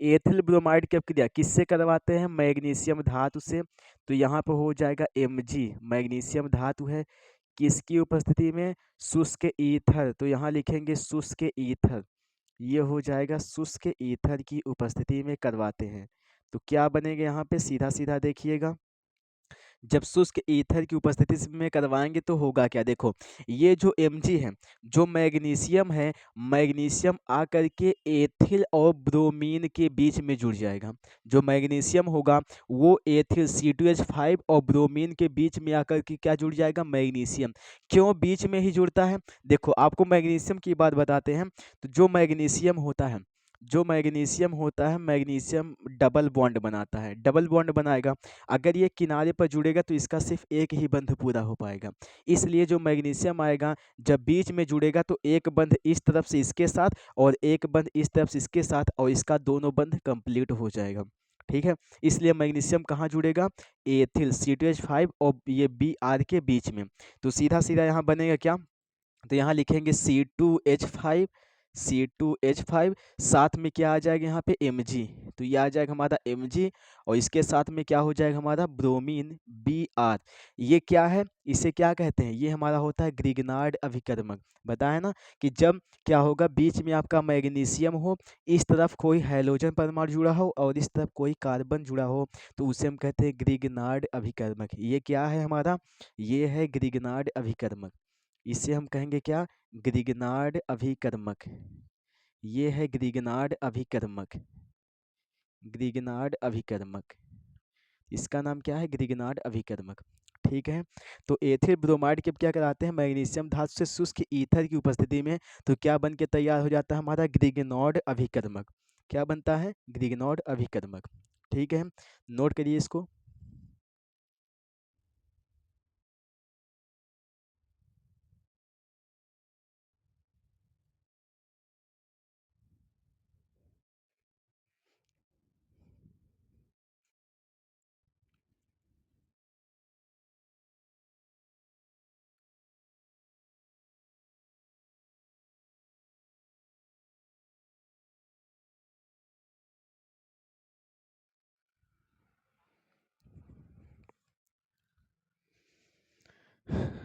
एथिल ब्रोमाइड की अपक्रिया किससे करवाते हैं, मैग्नीशियम धातु से, तो यहाँ पे हो जाएगा Mg, मैग्नीशियम धातु है, किसकी उपस्थिति में, शुष्क ईथर, तो यहाँ लिखेंगे शुष्क ईथर। ये हो जाएगा शुष्क ईथर की उपस्थिति में करवाते हैं। तो क्या बनेगा यहाँ पे, सीधा सीधा देखिएगा, जब शुष्क ईथर की उपस्थिति में करवाएंगे तो होगा क्या, देखो ये जो Mg है, जो मैग्नीशियम है, मैग्नीशियम आकर के एथिल और ब्रोमीन के बीच में जुड़ जाएगा। जो मैग्नीशियम होगा वो एथिल C2H5 और ब्रोमीन के बीच में आकर के क्या जुड़ जाएगा, मैग्नीशियम। क्यों बीच में ही जुड़ता है, देखो आपको मैग्नीशियम की बात बताते हैं। तो जो मैग्नीशियम होता है, जो मैग्नीशियम होता है, मैग्नीशियम डबल बॉन्ड बनाता है, डबल बॉन्ड बनाएगा। अगर ये किनारे पर जुड़ेगा तो इसका सिर्फ एक ही बंध पूरा हो पाएगा। इसलिए जो मैग्नीशियम आएगा जब बीच में जुड़ेगा तो एक बंध इस तरफ से इसके साथ और एक बंध इस तरफ से इसके साथ, और इसका दोनों बंध कंप्लीट हो जाएगा। ठीक है, इसलिए मैग्नीशियम कहाँ जुड़ेगा, एथिल C2H5 और ये Br के बीच में। तो सीधा सीधा यहाँ बनेगा क्या, तो यहाँ लिखेंगे C2H5, C2H5, साथ में क्या आ जाएगा यहाँ पे Mg, तो ये आ जाएगा हमारा Mg, और इसके साथ में क्या हो जाएगा हमारा ब्रोमीन Br। ये क्या है, इसे क्या कहते हैं, ये हमारा होता है ग्रिगनार्ड अभिकर्मक। बताया ना कि जब क्या होगा, बीच में आपका मैग्नीशियम हो, इस तरफ कोई हैलोजन परमाणु जुड़ा हो और इस तरफ कोई कार्बन जुड़ा हो, तो उसे हम कहते हैं ग्रिगनार्ड अभिकर्मक। ये क्या है हमारा, ये है ग्रिगनार्ड अभिकर्मक। इसे हम कहेंगे क्या, ग्रिगनार्ड अभिकर्मक। ये है ग्रिगनार्ड अभिकर्मक, ग्रिगनार्ड अभिकर्मक, इसका नाम क्या है, ग्रिगनार्ड अभिकर्मक। ठीक है, तो एथिल ब्रोमाइड के क्या कराते हैं, मैग्नीशियम धातु से शुष्क ईथर की उपस्थिति में, तो क्या बन के तैयार हो जाता है हमारा ग्रिगनॉर्ड अभिकर्मक। क्या बनता है, ग्रिगनॉर्ड अभिकर्मक। ठीक है, नोट करिए इसको।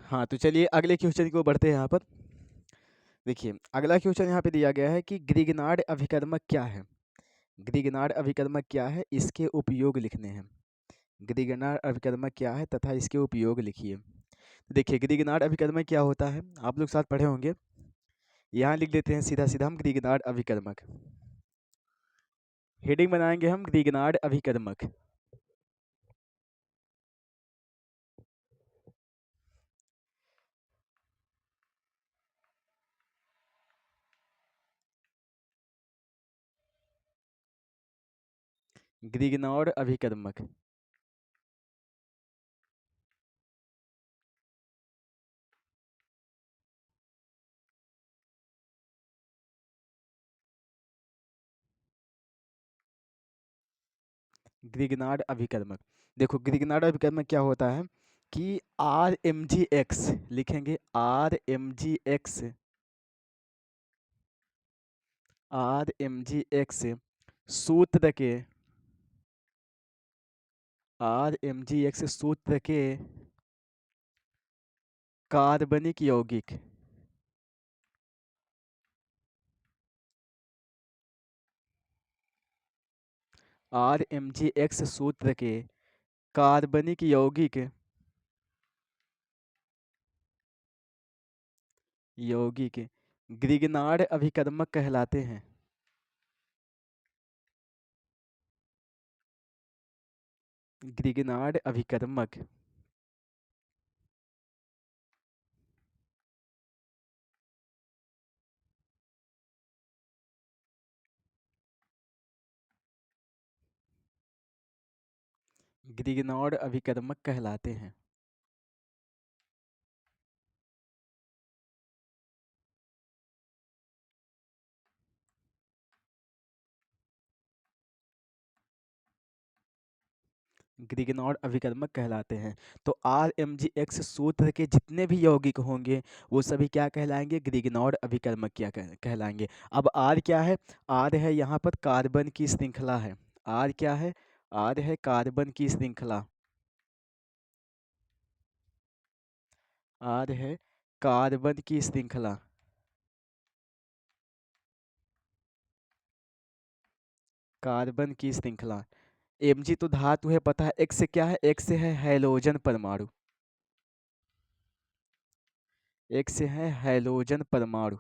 हाँ तो चलिए अगले क्वेश्चन को बढ़ते हैं यहाँ पर। देखिए अगला क्वेश्चन यहाँ पे दिया गया है कि ग्रिगनार्ड अभिकर्मक क्या है। ग्रिगनार्ड अभिकर्मक क्या है, इसके उपयोग लिखने हैं। ग्रिगनार्ड अभिकर्मक क्या है तथा इसके उपयोग लिखिए। देखिए ग्रिगनार्ड अभिकर्मक क्या होता है, आप लोग साथ पढ़े होंगे। यहाँ लिख देते हैं सीधा सीधा हम ग्रिगनार्ड अभिकर्मक। हेडिंग बनाएंगे हम ग्रिगनार्ड अभिकर्मक। ग्रिगनार्ड अभिकर्मक। ग्रिगनार्ड अभिकर्मक, देखो ग्रिगनार्ड अभिकर्मक क्या होता है कि RMgX लिखेंगे, RMgX, RMgX सूत्र के, RMgX सूत्र के कार्बनिक यौगिक, RMgX सूत्र के कार्बनिक यौगिक, यौगिक ग्रिगनार्ड अभिकर्मक कहलाते हैं। ग्रिगनार्ड अभिकर्मक, ग्रिगनार्ड अभिकर्मक कहलाते हैं। ग्रिगनॉर्ड अभिकर्मक कहलाते हैं। तो RMgX सूत्र के जितने भी यौगिक होंगे वो सभी क्या कहलाएंगे, ग्रिगनॉर्ड अभिकर्मक क्या कहलाएंगे। अब R क्या है, R है यहाँ पर कार्बन की श्रृंखला है। R क्या है, R है कार्बन की श्रृंखला, R है कार्बन की श्रृंखला। कार्बन की श्रृंखला। Mg तो धातु है पता है, X से क्या है, X से है हैलोजन परमाणु, X से है हैलोजन परमाणु,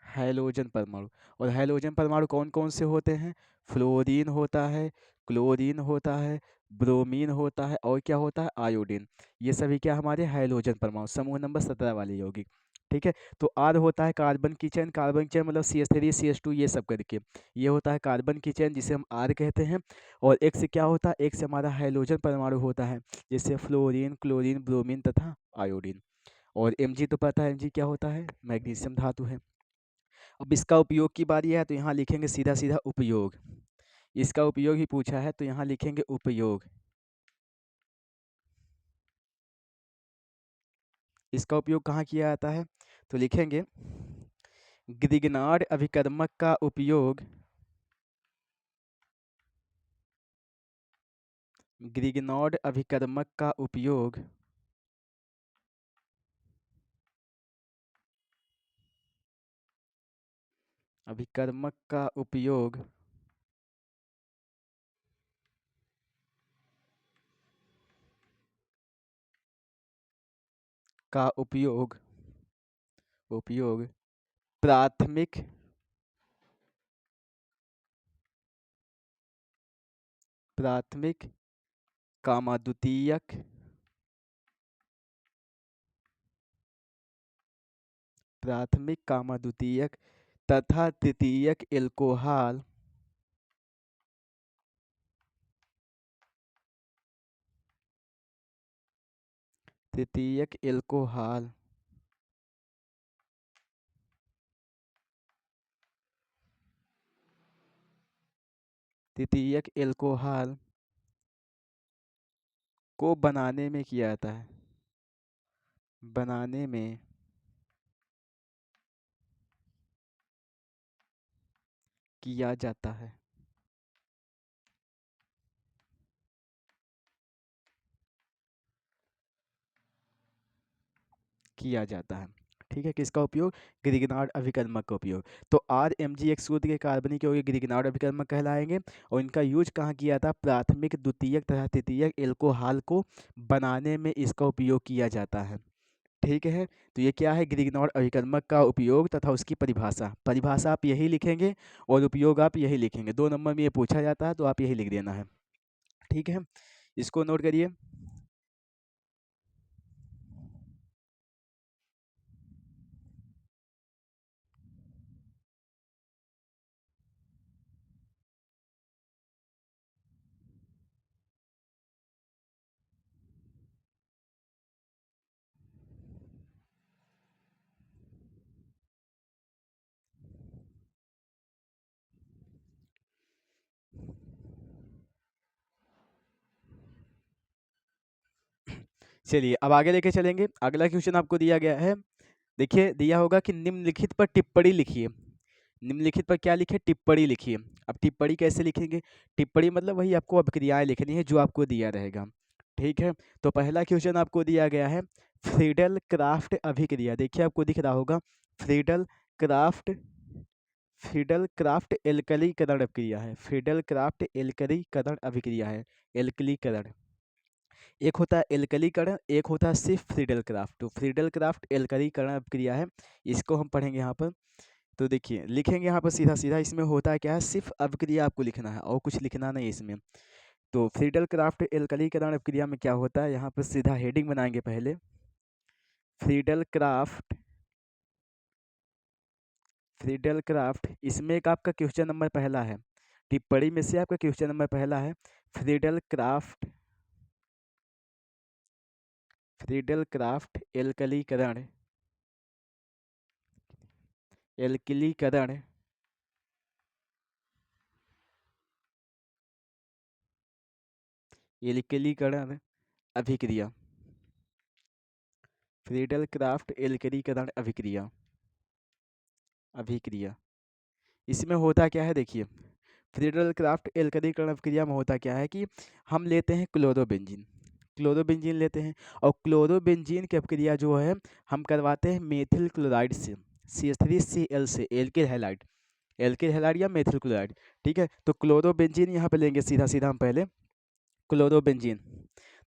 हैलोजन परमाणु। और हैलोजन परमाणु कौन कौन से होते हैं, फ्लोरीन होता है, क्लोरीन होता है, ब्रोमीन होता है, और क्या होता है, आयोडीन। ये सभी क्या हमारे हैलोजन परमाणु, समूह नंबर 17 वाले यौगिक। ठीक है, तो आर होता है कार्बन की चेन, कार्बन की चेन मतलब CH3 CH2 ये सब करके, ये होता है कार्बन की चेन जिसे हम आर कहते हैं। और एक से क्या होता है, एक से हमारा हैलोजन परमाणु होता है, जैसे फ्लोरीन, क्लोरीन, ब्रोमीन तथा आयोडीन। और Mg तो पता है, Mg क्या होता है, मैग्नीशियम धातु है। अब इसका उपयोग की बारी है तो यहाँ लिखेंगे सीधा सीधा उपयोग, इसका उपयोग ही पूछा है तो यहाँ लिखेंगे उपयोग। इसका उपयोग कहाँ किया जाता है, तो लिखेंगे ग्रिग्नार्ड अभिकर्मक का उपयोग, ग्रिग्नार्ड अभिकर्मक का उपयोग अभिकर्मक का उपयोग का उपयोग उपयोग प्राथमिक प्राथमिक कामाद्वितीयक प्राथमिक कामाद्वितीयक तथा तृतीयक एल्कोहल तृतीयक एल्कोहल तृतीयक एल्कोहल को बनाने में किया जाता है, बनाने में किया जाता है, किया जाता है। ठीक है, किसका उपयोग, ग्रिग्नार्ड अभिकर्मक का उपयोग। तो RMg एक सूत्र के कार्बनिक यौगिक ग्रिग्नार्ड अभिकर्मक कहलाएंगे, और इनका यूज कहाँ किया था, प्राथमिक, द्वितीयक तथा तृतीयक एल्कोहल को बनाने में इसका उपयोग किया जाता है। ठीक है, तो ये क्या है, ग्रिग्नार्ड अभिकर्मक का उपयोग तथा उसकी परिभाषा, परिभाषा आप यही लिखेंगे और उपयोग आप यही लिखेंगे, 2 नंबर में ये पूछा जाता है तो आप यही लिख देना है। ठीक है, इसको नोट करिए। चलिए अब आगे लेके चलेंगे, अगला क्वेश्चन आपको दिया गया है, देखिए दिया होगा कि निम्नलिखित पर टिप्पणी लिखिए, निम्नलिखित पर क्या लिखे, टिप्पणी लिखिए। अब टिप्पणी कैसे लिखेंगे, टिप्पणी मतलब वही आपको अभिक्रियाएं लिखनी है जो आपको दिया रहेगा। ठीक है, तो पहला क्वेश्चन आपको दिया गया है फ्रीडल क्राफ्ट अभिक्रिया, देखिए आपको दिख रहा होगा फ्रीडल क्राफ्ट, फ्रीडल क्राफ्ट एल्कलीकरण अभिक्रिया है, फ्रीडल क्राफ्ट एल्कलीकरण अभिक्रिया है, एल्कलीकरण। एक होता है एल्कलीकरण, एक होता है सिर्फ फ्रीडल क्राफ्ट। तो फ्रीडल क्राफ्ट एल्कलीकरण अभिक्रिया है, इसको हम पढ़ेंगे यहाँ पर। तो देखिए लिखेंगे यहाँ पर सीधा सीधा, इसमें होता है क्या है, सिर्फ अभिक्रिया आपको लिखना है और कुछ लिखना नहीं इसमें। तो फ्रीडल क्राफ्ट एल्कलीकरण अभिक्रिया में क्या होता है, यहाँ पर सीधा हेडिंग बनाएंगे पहले, फ्रीडल क्राफ्ट, फ्रीडल क्राफ्ट, इसमें एक आपका क्वेश्चन नंबर पहला है, टिप्पणी में से आपका क्वेश्चन नंबर पहला है फ्रीडल क्राफ्ट, फ्रीडल क्राफ्ट एल्कलीकरण, एल्कलीकरण एल्कलीकरण अभिक्रिया, फ्रीडल क्राफ्ट एल्कलीकरण अभिक्रिया, अभिक्रिया। इसमें होता क्या है, देखिए फ्रीडल क्राफ्ट एल्कलीकरण अभिक्रिया में होता क्या है कि हम लेते हैं क्लोरोबेंजीन, क्लोरोबेंजीन लेते हैं, और क्लोरोबेंजीन की अभिक्रिया जो है हम करवाते हैं मेथिल क्लोराइड से, CH3Cl से एल्किल हैलाइड, एल्किल हैलाइड या मेथिल क्लोराइड। ठीक है, तो क्लोरोबेंजीन यहाँ पे लेंगे सीधा सीधा हम पहले क्लोरोबेंजीन।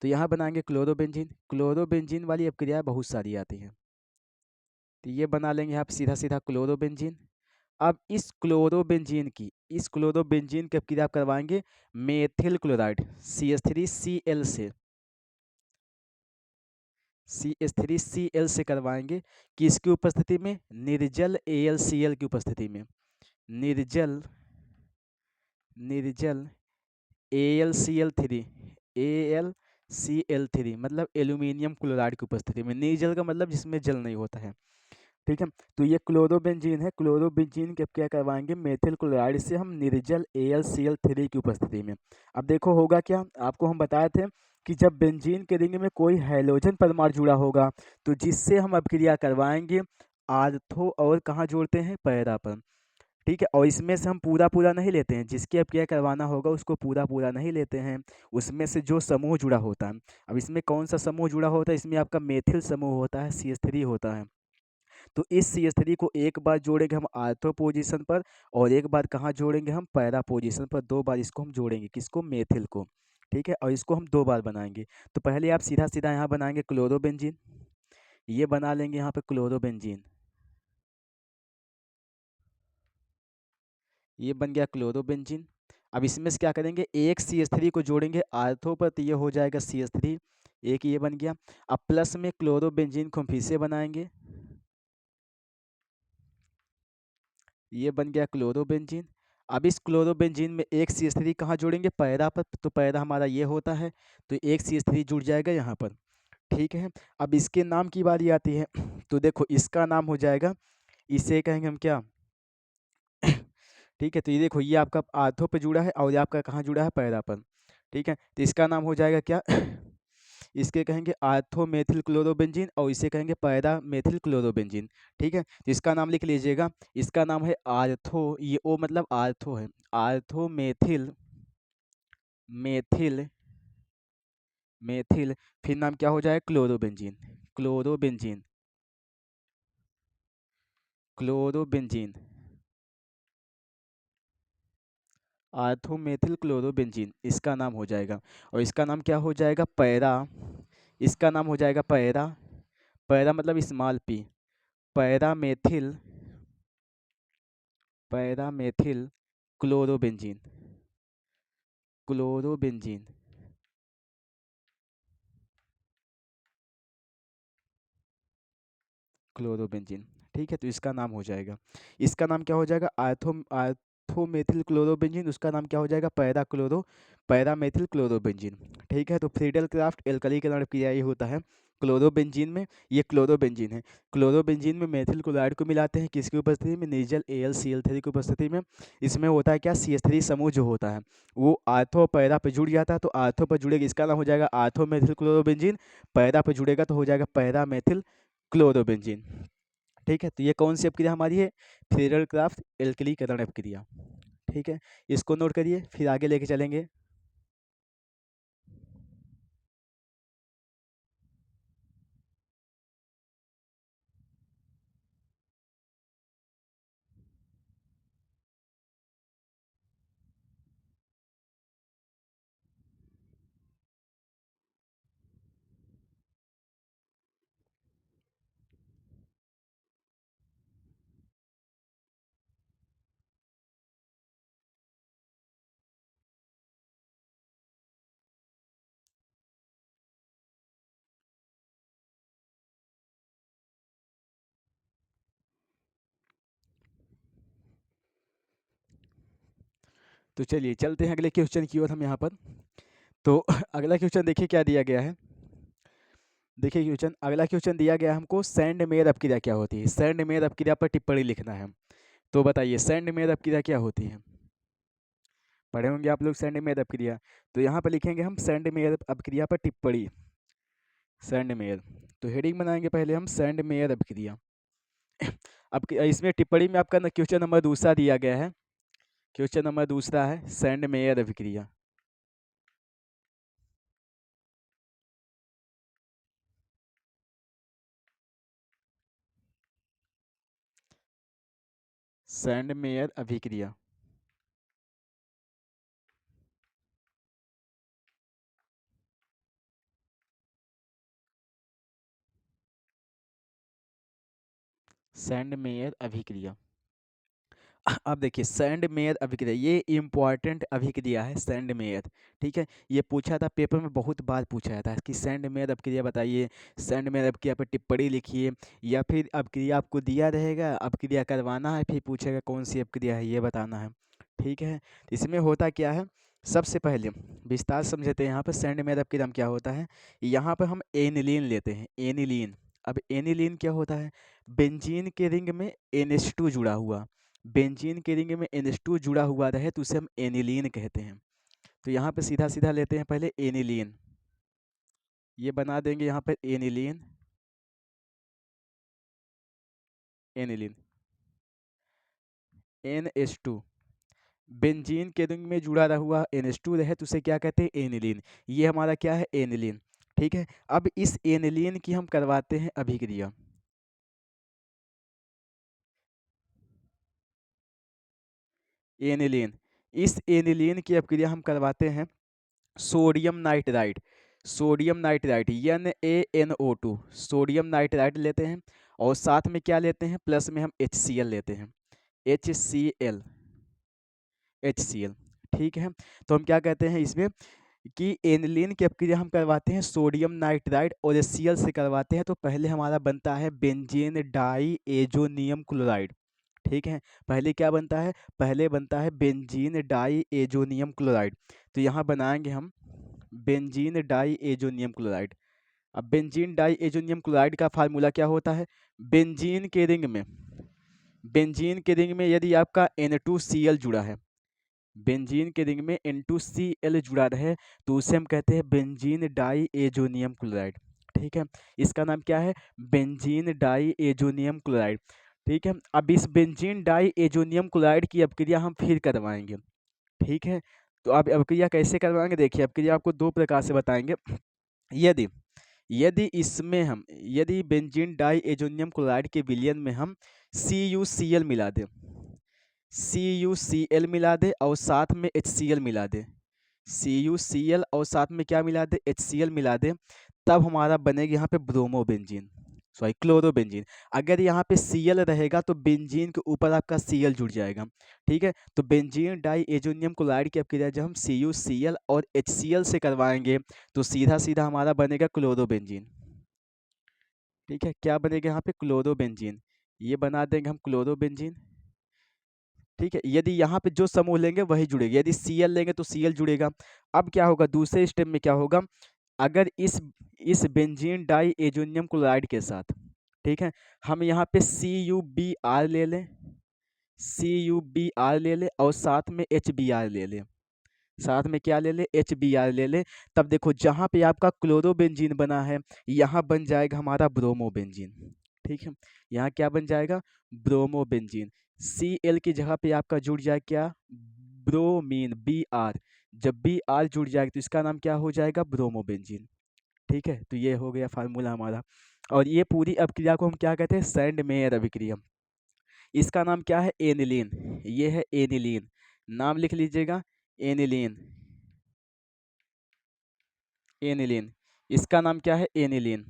तो यहाँ बनाएंगे क्लोरोबेंजीन, क्लोरोबेंजीन वाली अपक्रिया बहुत सारी आती हैं, तो ये बना लेंगे यहाँ पे सीधा सीधा क्लोरोबेंजीन। अब इस क्लोरोबेंजीन की अपक्रिया आप करवाएंगे मेथिल क्लोराइड CH3Cl से, CH3Cl से करवाएंगे किसकी उपस्थिति में, निर्जल AlCl की उपस्थिति में, निर्जल निर्जल AlCl3, AlCl3 मतलब एल्यूमिनियम क्लोराइड की उपस्थिति में, निर्जल का मतलब जिसमें जल नहीं होता है। ठीक है, तो ये क्लोरोबेंजीन है, क्लोरोबेंजीन के क्या करवाएंगे मेथिल क्लोराइड से हम निर्जल AlCl3 की उपस्थिति में। अब देखो होगा क्या, आपको हम बताए थे कि जब बेंजीन के रिंग में कोई हैलोजन परमाणु जुड़ा होगा तो जिससे हम अभिक्रिया करवाएंगे आर्थो और कहाँ जोड़ते हैं, पैरा पर। ठीक है, और इसमें से हम पूरा पूरा नहीं लेते हैं, जिसकी अपक्रिया करवाना होगा उसको पूरा पूरा नहीं लेते हैं, उसमें से जो समूह जुड़ा होता है। अब इसमें कौन सा समूह जुड़ा होता है, इसमें आपका मेथिल समूह होता है, CH3 होता है। तो इस CH3 को एक बार जोड़ेंगे हम आर्थो पोजीशन पर और एक बार कहाँ जोड़ेंगे हम, पैरा पोजीशन पर, दो बार इसको हम जोड़ेंगे, किसको, मेथिल को। ठीक है, और इसको हम दो बार बनाएंगे। तो पहले आप सीधा सीधा यहाँ बनाएंगे क्लोरोबेंजीन, ये बना लेंगे यहाँ पे क्लोरोबेंजीन, ये बन गया क्लोरोबेंजीन। अब इसमें से क्या करेंगे, एक CH3 को जोड़ेंगे आर्थो पर, तो ये हो जाएगा CH3, एक ये बन गया। अब प्लस में क्लोरोबेंजीन को हम फिर से बनाएंगे, ये बन गया क्लोरोबेंजीन। अब इस क्लोरोबेंजीन में एक CH3 कहाँ जोड़ेंगे, पैरा पर, तो पैरा हमारा ये होता है, तो एक CH3 जुड़ जाएगा यहाँ पर। ठीक है, अब इसके नाम की बारी आती है, तो देखो इसका नाम हो जाएगा, इसे कहेंगे हम क्या, ठीक है, तो ये देखो ये आपका आर्थो पे जुड़ा है और ये आपका कहाँ जुड़ा है, पैरा पर। ठीक है, तो इसका नाम हो जाएगा क्या, इसके कहेंगे आर्थो मेथिल क्लोरोबेंजीन और इसे कहेंगे पैरा मेथिल क्लोरोबेंजीन। ठीक है, तो इसका नाम लिख लीजिएगा, इसका नाम है आर्थो, ये ओ मतलब आर्थो है, आर्थो मेथिल, मेथिल मेथिल, फिर नाम क्या हो जाएगा, क्लोरोबेंजीन, क्लोरोबेंजीन, क्लोरोबेंजीन, आर्थोमेथिल क्लोरोबेंजीन इसका नाम हो जाएगा। और इसका नाम क्या हो जाएगा, पैरा, इसका नाम हो जाएगा पैरा, पैरा मतलब small P, para methyl, para methyl chlorobenzene, chlorobenzene. Chlorobenzene. ठीक है, तो इसका नाम हो जाएगा, इसका नाम क्या हो जाएगा, आर्थोमेथिल क्लोरोबेंजीन, उसका नाम क्या हो जाएगा, पैरामेथिल क्लोरोबेंजीन। ठीक है, तो फ्रीडल क्राफ्ट एल्कलीकरण क्रिया ये होता है क्लोरोबेंजीन में, ये क्लोरोबेंजीन है, क्लोरोबेंजीन में मेथिल क्लोराइड को मिलाते हैं किसकी उपस्थिति में, निर्जल AlCl3 की उपस्थिति में। इसमें होता है क्या, CH3 समूह जो होता है वो आर्थो पैरा पे जुड़ जाता है, तो आर्थो पर जुड़ेगा, इसका नाम हो जाएगा आर्थोमेथिल क्लोरोबेंजीन, पैरा पे जुड़ेगा तो हो जाएगा पैरामेथिल क्लोरोबेंजीन। ठीक है, तो ये कौन सी अपक्रिया हमारी है, फ्रीडल क्राफ्ट एल्कलीकरण अपक्रिया। ठीक है, इसको नोट करिए, फिर आगे लेके चलेंगे। तो चलिए चलते हैं अगले क्वेश्चन की ओर हम यहाँ पर। तो अगला क्वेश्चन देखिए क्या दिया गया है, देखिए क्वेश्चन, अगला क्वेश्चन दिया गया है हमको, सैंड मेयर अपक्रिया क्या होती है, सैंड मेयर अपक्रिया पर टिप्पणी लिखना है। तो बताइए सैंड मेयर अपक्रिया क्या होती है, पढ़े होंगे आप लोग सैंड मेयर अपक्रिया। तो यहाँ पर लिखेंगे हम सैंड मेयर अपक्रिया पर टिप्पणी, सैंड मेयर। तो हेडिंग बनाएंगे पहले हम सैंड मेयर अपक्रिया। अब इसमें टिप्पणी में आपका क्वेश्चन नंबर दूसरा दिया गया है, क्वेश्चन नंबर दूसरा है सैंड मेयर अभिक्रिया। सैंड मेयर अभिक्रिया। सैंड मेयर अभिक्रिया। अब देखिए सैंड मेयर अभिक्रिया, ये इम्पॉर्टेंट अभिक्रिया है सैंड मेयर। ठीक है, ये पूछा था पेपर में, बहुत बार पूछा जाता है कि सैंड मेयर अभिक्रिया बताइए, सैंड मेयर अभिक्रिया पर टिप्पणी लिखिए, या फिर अभिक्रिया आपको दिया रहेगा, अभिक्रिया करवाना है, फिर पूछेगा कौन सी अभिक्रिया है ये बताना है। ठीक है, तो इसमें होता क्या है, सबसे पहले विस्तार समझते हैं। यहाँ पर सैंड मेयर अभिक्रिया में क्या होता है, यहाँ पर हम एनिलीन लेते हैं, एनिलीन। अब एनिलीन क्या होता है, बेंजीन के रिंग में NH2 जुड़ा हुआ, बेंजीन के रिंग में NH2 जुड़ा हुआ रहे तो उसे हम एनिलीन कहते हैं। तो यहाँ पे सीधा सीधा लेते हैं पहले एनिलीन, ये बना देंगे यहाँ पर एनिलीन, एनिलीन NH2, बेंजीन के रिंग में जुड़ा रहा हुआ NH2 रहे तो उसे क्या कहते हैं, एनिलीन। ये हमारा क्या है, एनिलीन। ठीक है, अब इस एनिलीन की हम करवाते हैं अभिक्रिया। एनिलीन, इस एनिलीन की अभिक्रिया हम करवाते हैं sodium nitride, sodium nitride NaNO2, sodium nitride लेते हैं, और साथ में क्या लेते हैं, प्लस में हम HCl लेते हैं, HCl, HCl। ठीक है, तो हम क्या कहते हैं इसमें कि एनिलीन की अपक्रिया हम करवाते हैं सोडियम नाइट्राइड और HCl से करवाते हैं, तो पहले हमारा बनता है बेंजीन डाई एजोनियम क्लोराइड। ठीक है, पहले क्या बनता है, पहले बनता है बेंजीन डाई एजोनियम क्लोराइड। तो यहाँ बनाएंगे हम बेंजीन डाई एजोनियम क्लोराइड। अब बेंजीन डाई एजोनियम क्लोराइड का फार्मूला क्या होता है, बेंजीन के रिंग में, बेंजीन के रिंग में यदि आपका N2Cl जुड़ा है, बेंजीन के रिंग में N2Cl जुड़ा रहे तो उसे हम कहते हैं बेंजीन डाई एजोनियम क्लोराइड। ठीक है, इसका नाम क्या है, बेंजीन डाई एजोनियम क्लोराइड। ठीक है, अब इस बेंजीन डाई एजोनियम क्लोराइड की अपक्रिया हम फिर करवाएंगे। ठीक है, तो अब अपक्रिया कैसे करवाएंगे, देखिए अपक्रिया आपको दो प्रकार से बताएंगे। यदि यदि इसमें हम, यदि बेंजीन डाई एजोनियम क्लोराइड के विलयन में हम CuCl मिला दें, CuCl मिला दे और साथ में HCl मिला दे, CuCl और साथ में क्या मिला दे, HCl मिला दे, तब हमारा बनेगा यहाँ पे ब्रोमोबेंजीन, सॉरी क्लोरोबेंजीन। अगर यहाँ पे Cl रहेगा तो बेंजीन के ऊपर आपका Cl जुड़ जाएगा। ठीक है, तो बेंजीन डाई एजोनियम क्लोराइड की अपक्रिया जब हम CuCl और HCl से करवाएंगे तो सीधा सीधा हमारा बनेगा क्लोरोबेंजीन। ठीक है, क्या बनेगा यहाँ पे, क्लोरोबेंजीन, ये बना देंगे हम क्लोरोबेंजीन। ठीक है, यदि यहाँ पे जो समूह लेंगे वही जुड़ेगा, यदि Cl लेंगे तो Cl जुड़ेगा। अब क्या होगा, दूसरे स्टेप में क्या होगा, अगर इस बेंजीन डाई एजोनियम क्लोराइड के साथ, ठीक है, हम यहाँ पे CuBr ले लें, CuBr ले लें और साथ में HBr ले लें, साथ में क्या ले ले, HBr ले ले, तब देखो जहाँ पे आपका क्लोरोबेंजीन बना है यहाँ बन जाएगा हमारा ब्रोमोबेंजीन। ठीक है, यहाँ क्या बन जाएगा, ब्रोमोबेंजीन। Cl की जगह पे आपका जुड़ जाए क्या, ब्रोमीन, Br, जब Br जुड़ जाएगा तो इसका नाम क्या हो जाएगा, ब्रोमोबेंजीन। ठीक है, तो ये हो गया फार्मूला हमारा। और ये पूरी अभिक्रिया को हम क्या कहते हैं, सैंड मेयर अभिक्रिया। इसका नाम क्या है, एनिलीन, ये है एनिलीन, नाम लिख लीजिएगा, एनिलीन, एनिलीन, इसका नाम क्या है, एनिलीन,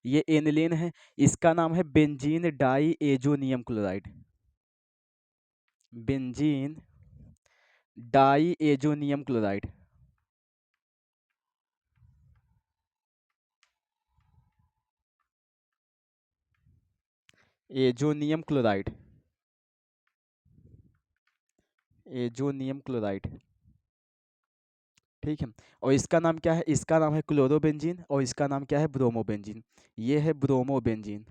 ये एनिलीन है। इसका नाम है benzene diazonium chloride, benzene diazonium chloride, azonium chloride, azonium chloride. ठीक है, और इसका नाम क्या है, इसका नाम है क्लोरोबेंजीन और इसका नाम क्या है, ब्रोमोबेंजीन। ये है ब्रोमोबेंजीन,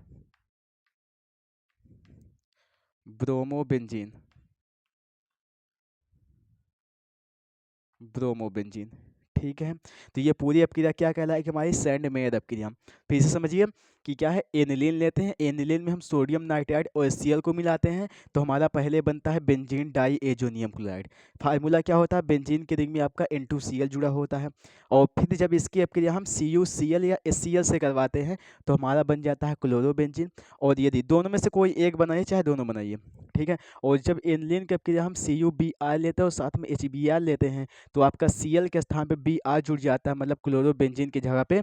ब्रोमोबेंजीन, ब्रोमोबेंजीन। ठीक है, तो ये पूरी अपक्रिया क्या कहलाएगी, हमारी सैंड मेयर अपक्रिया। फिर से समझिए, कि क्या है, एनिलीन लेते हैं, एनिलीन में हम सोडियम नाइट्राइड और HCl को मिलाते हैं, तो हमारा पहले बनता है benzene diazonium chloride. Formula क्या होता है, बेंजीन के रिंग में आपका N2Cl जुड़ा होता है, और फिर जब इसकी अपक्रिया हम CuCl या HCl से करवाते हैं तो हमारा बन जाता है क्लोरोबेंजीन। और यदि दोनों में से कोई एक बनाइए चाहे दोनों बनाइए, ठीक है। और जब एनिलीन की अपक्रिया हम CuBr लेते हैं और साथ में HBr लेते हैं तो आपका Cl के स्थान पे Br जुड़ जाता है, मतलब क्लोरोबेंजीन की जगह पे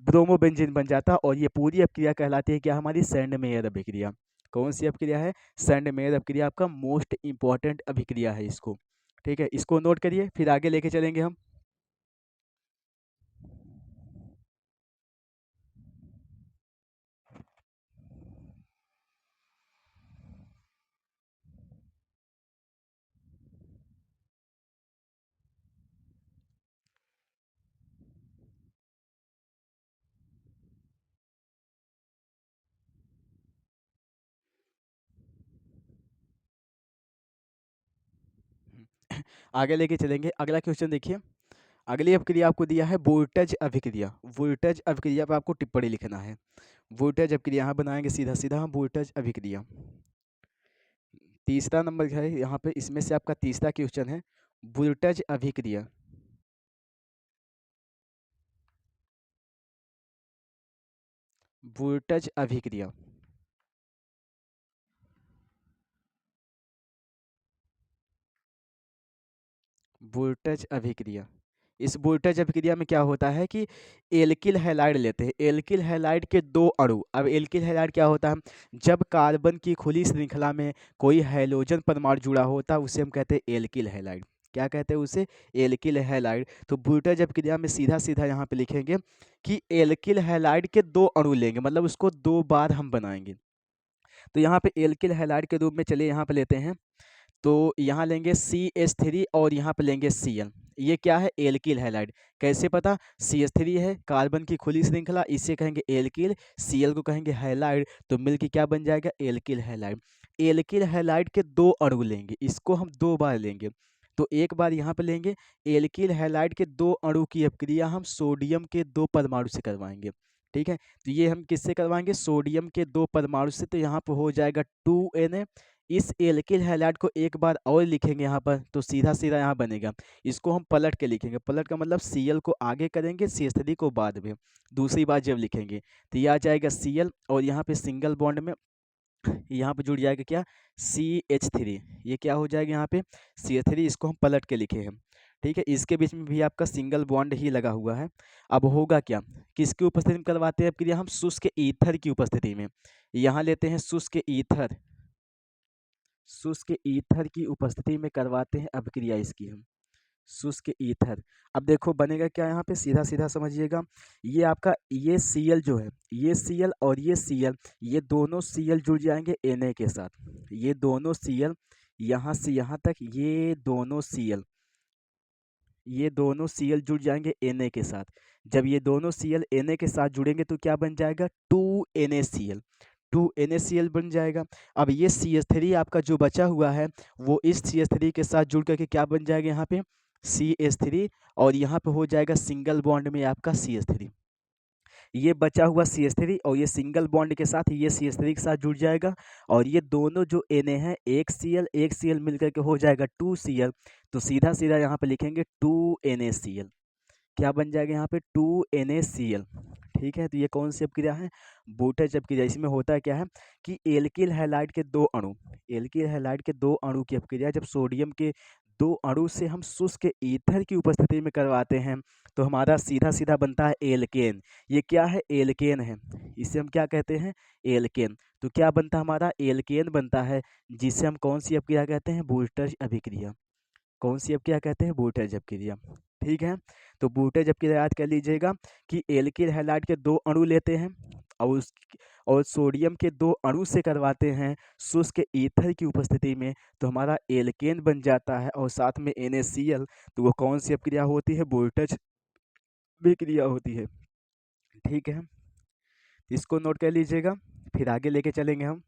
ब्रोमोबेंजीन बन जाता है। और ये पूरी अपक्रिया कहलाती है क्या, हमारी सैंडमेयर अभिक्रिया। कौन सी अपक्रिया है, सैंडमेयर अपक्रिया, आपका मोस्ट इंपॉर्टेंट अभिक्रिया है इसको, ठीक है। इसको नोट करिए, फिर आगे लेके चलेंगे हम। आगे लेके चलेंगे, अगला क्वेश्चन देखिए। अगली अपक्रिया आपको दिया है वोल्टेज अभिक्रिया। वोल्टेज अभिक्रिया पर आपको टिप्पणी लिखना है। वोल्टेज अभिक्रिया यहाँ बनाएंगे सीधा सीधा हम, वोल्टेज अभिक्रिया। तीसरा नंबर है यहाँ पे, इसमें से आपका तीसरा क्वेश्चन है वोल्टेज अभिक्रिया। वोल्टेज अभिक्रिया, वोल्टेज अभिक्रिया। इस वोल्टेज अभिक्रिया में क्या होता है कि एल्किल हैलाइड लेते हैं, एल्किल हैलाइड के दो अणु। अब एल्किल हैलाइड क्या होता है, जब कार्बन की खुली श्रृंखला में कोई हैलोजन परमाणु जुड़ा होता है उसे हम कहते हैं एल्किल हैलाइड। क्या कहते हैं उसे, एल्किल हैलाइड। तो वोल्टेज अभिक्रिया में सीधा सीधा यहाँ पे लिखेंगे कि एल्किल हैलाइड के दो अणु लेंगे, मतलब उसको दो बार हम बनाएंगे। तो यहाँ पे एल्किल हैलाइड के रूप में चलिए यहाँ पे लेते हैं, तो यहाँ लेंगे CH3 और यहाँ पे लेंगे Cl। ये क्या है, एल्किल हैलाइड। कैसे पता, CH3 है कार्बन की खुली श्रृंखला, इसे कहेंगे एल्किल, Cl को कहेंगे हैलाइड, तो मिलके क्या बन जाएगा, एल्किल हैलाइड। एल्किल हैलाइड के दो अणु लेंगे, इसको हम दो बार लेंगे। तो एक बार यहाँ पे लेंगे, एल्किल हैलाइड के दो अणु की अपक्रिया हम सोडियम के दो परमाणु से करवाएंगे, ठीक है। तो ये हम किससे करवाएंगे, सोडियम के दो परमाणु से। तो यहाँ पे हो जाएगा 2Na। इस एल्किल हैलाइड को एक बार और लिखेंगे यहाँ पर, तो सीधा सीधा यहाँ बनेगा। इसको हम पलट के लिखेंगे, पलट का मतलब Cl को आगे करेंगे, CH3 को बाद में, दूसरी बार जब लिखेंगे तो ये आ जाएगा Cl, और यहाँ पे सिंगल बॉन्ड में यहाँ पे जुड़ जाएगा क्या, CH3। ये क्या हो जाएगा यहाँ पे, CH3, इसको हम पलट के लिखे हैं, ठीक है। इसके बीच में भी आपका सिंगल बॉन्ड ही लगा हुआ है। अब होगा क्या, किसकी उपस्थिति में करवाते हैं अपक्रिया हम, शुष्क ईथर की उपस्थिति में। यहाँ लेते हैं शुष्क ईथर, शुष्क ईथर की उपस्थिति में करवाते हैं अभिक्रिया इसकी हम, शुष्क ईथर। अब देखो बनेगा क्या, यहाँ पे सीधा सीधा समझिएगा। ये आपका ये Cl जो है, ये Cl और ये Cl, ये दोनों Cl जुड़ जाएंगे Na के साथ। ये दोनों Cl यहाँ से यहाँ तक, ये दोनों Cl जुड़ जाएंगे Na के साथ। जब ये दोनों Cl Na के साथ जुड़ेंगे तो क्या बन जाएगा, 2NaCl, 2NaCl बन जाएगा। अब ये CH3 आपका जो बचा हुआ है वो इस CH3 के साथ जुड़ करके क्या बन जाएगा यहाँ पे, CH3, और यहाँ पे हो जाएगा सिंगल बॉन्ड में आपका CH3। ये बचा हुआ CH3 और ये सिंगल बॉन्ड के साथ ये CH3 के साथ जुड़ जाएगा, और ये दोनों जो Na है, एक Cl मिलकर के हो जाएगा 2Cl। तो सीधा सीधा यहाँ पे लिखेंगे 2NaCl। क्या बन जाएगा यहाँ पे, 2NaCl, ठीक है। तो ये कौन सी अपक्रिया है, वोल्टेज अपक्रिया। इसमें होता है क्या है कि एल्किल हैलाइड के दो अणु, एल्किल हैलाइड के दो अणु की अपक्रिया जब सोडियम के दो अणु से हम शुष्क ईथर की उपस्थिति में करवाते हैं तो हमारा सीधा सीधा बनता है एल्केन। ये क्या है, एल्केन है, इसे हम क्या कहते हैं, एल्केन। तो क्या बनता है हमारा, एल्केन बनता है, जिसे हम कौन सी अपक्रिया कहते हैं, वोल्टेज अभिक्रिया। कौन सी अपक्रिया कहते हैं, वोल्टेज अपक्रिया, ठीक है। तो वोल्टेज अपक्रिया याद कर लीजिएगा कि एल्किल हैलाइड के दो अणु लेते हैं और और सोडियम के दो अणु से करवाते हैं शुष्क ईथर की उपस्थिति में, तो हमारा एल्केन बन जाता है और साथ में NaCl। तो वो कौन सी अपक्रिया होती है, वोल्टेज अभिक्रिया होती है, ठीक है। इसको नोट कर लीजिएगा, फिर आगे लेके चलेंगे हम।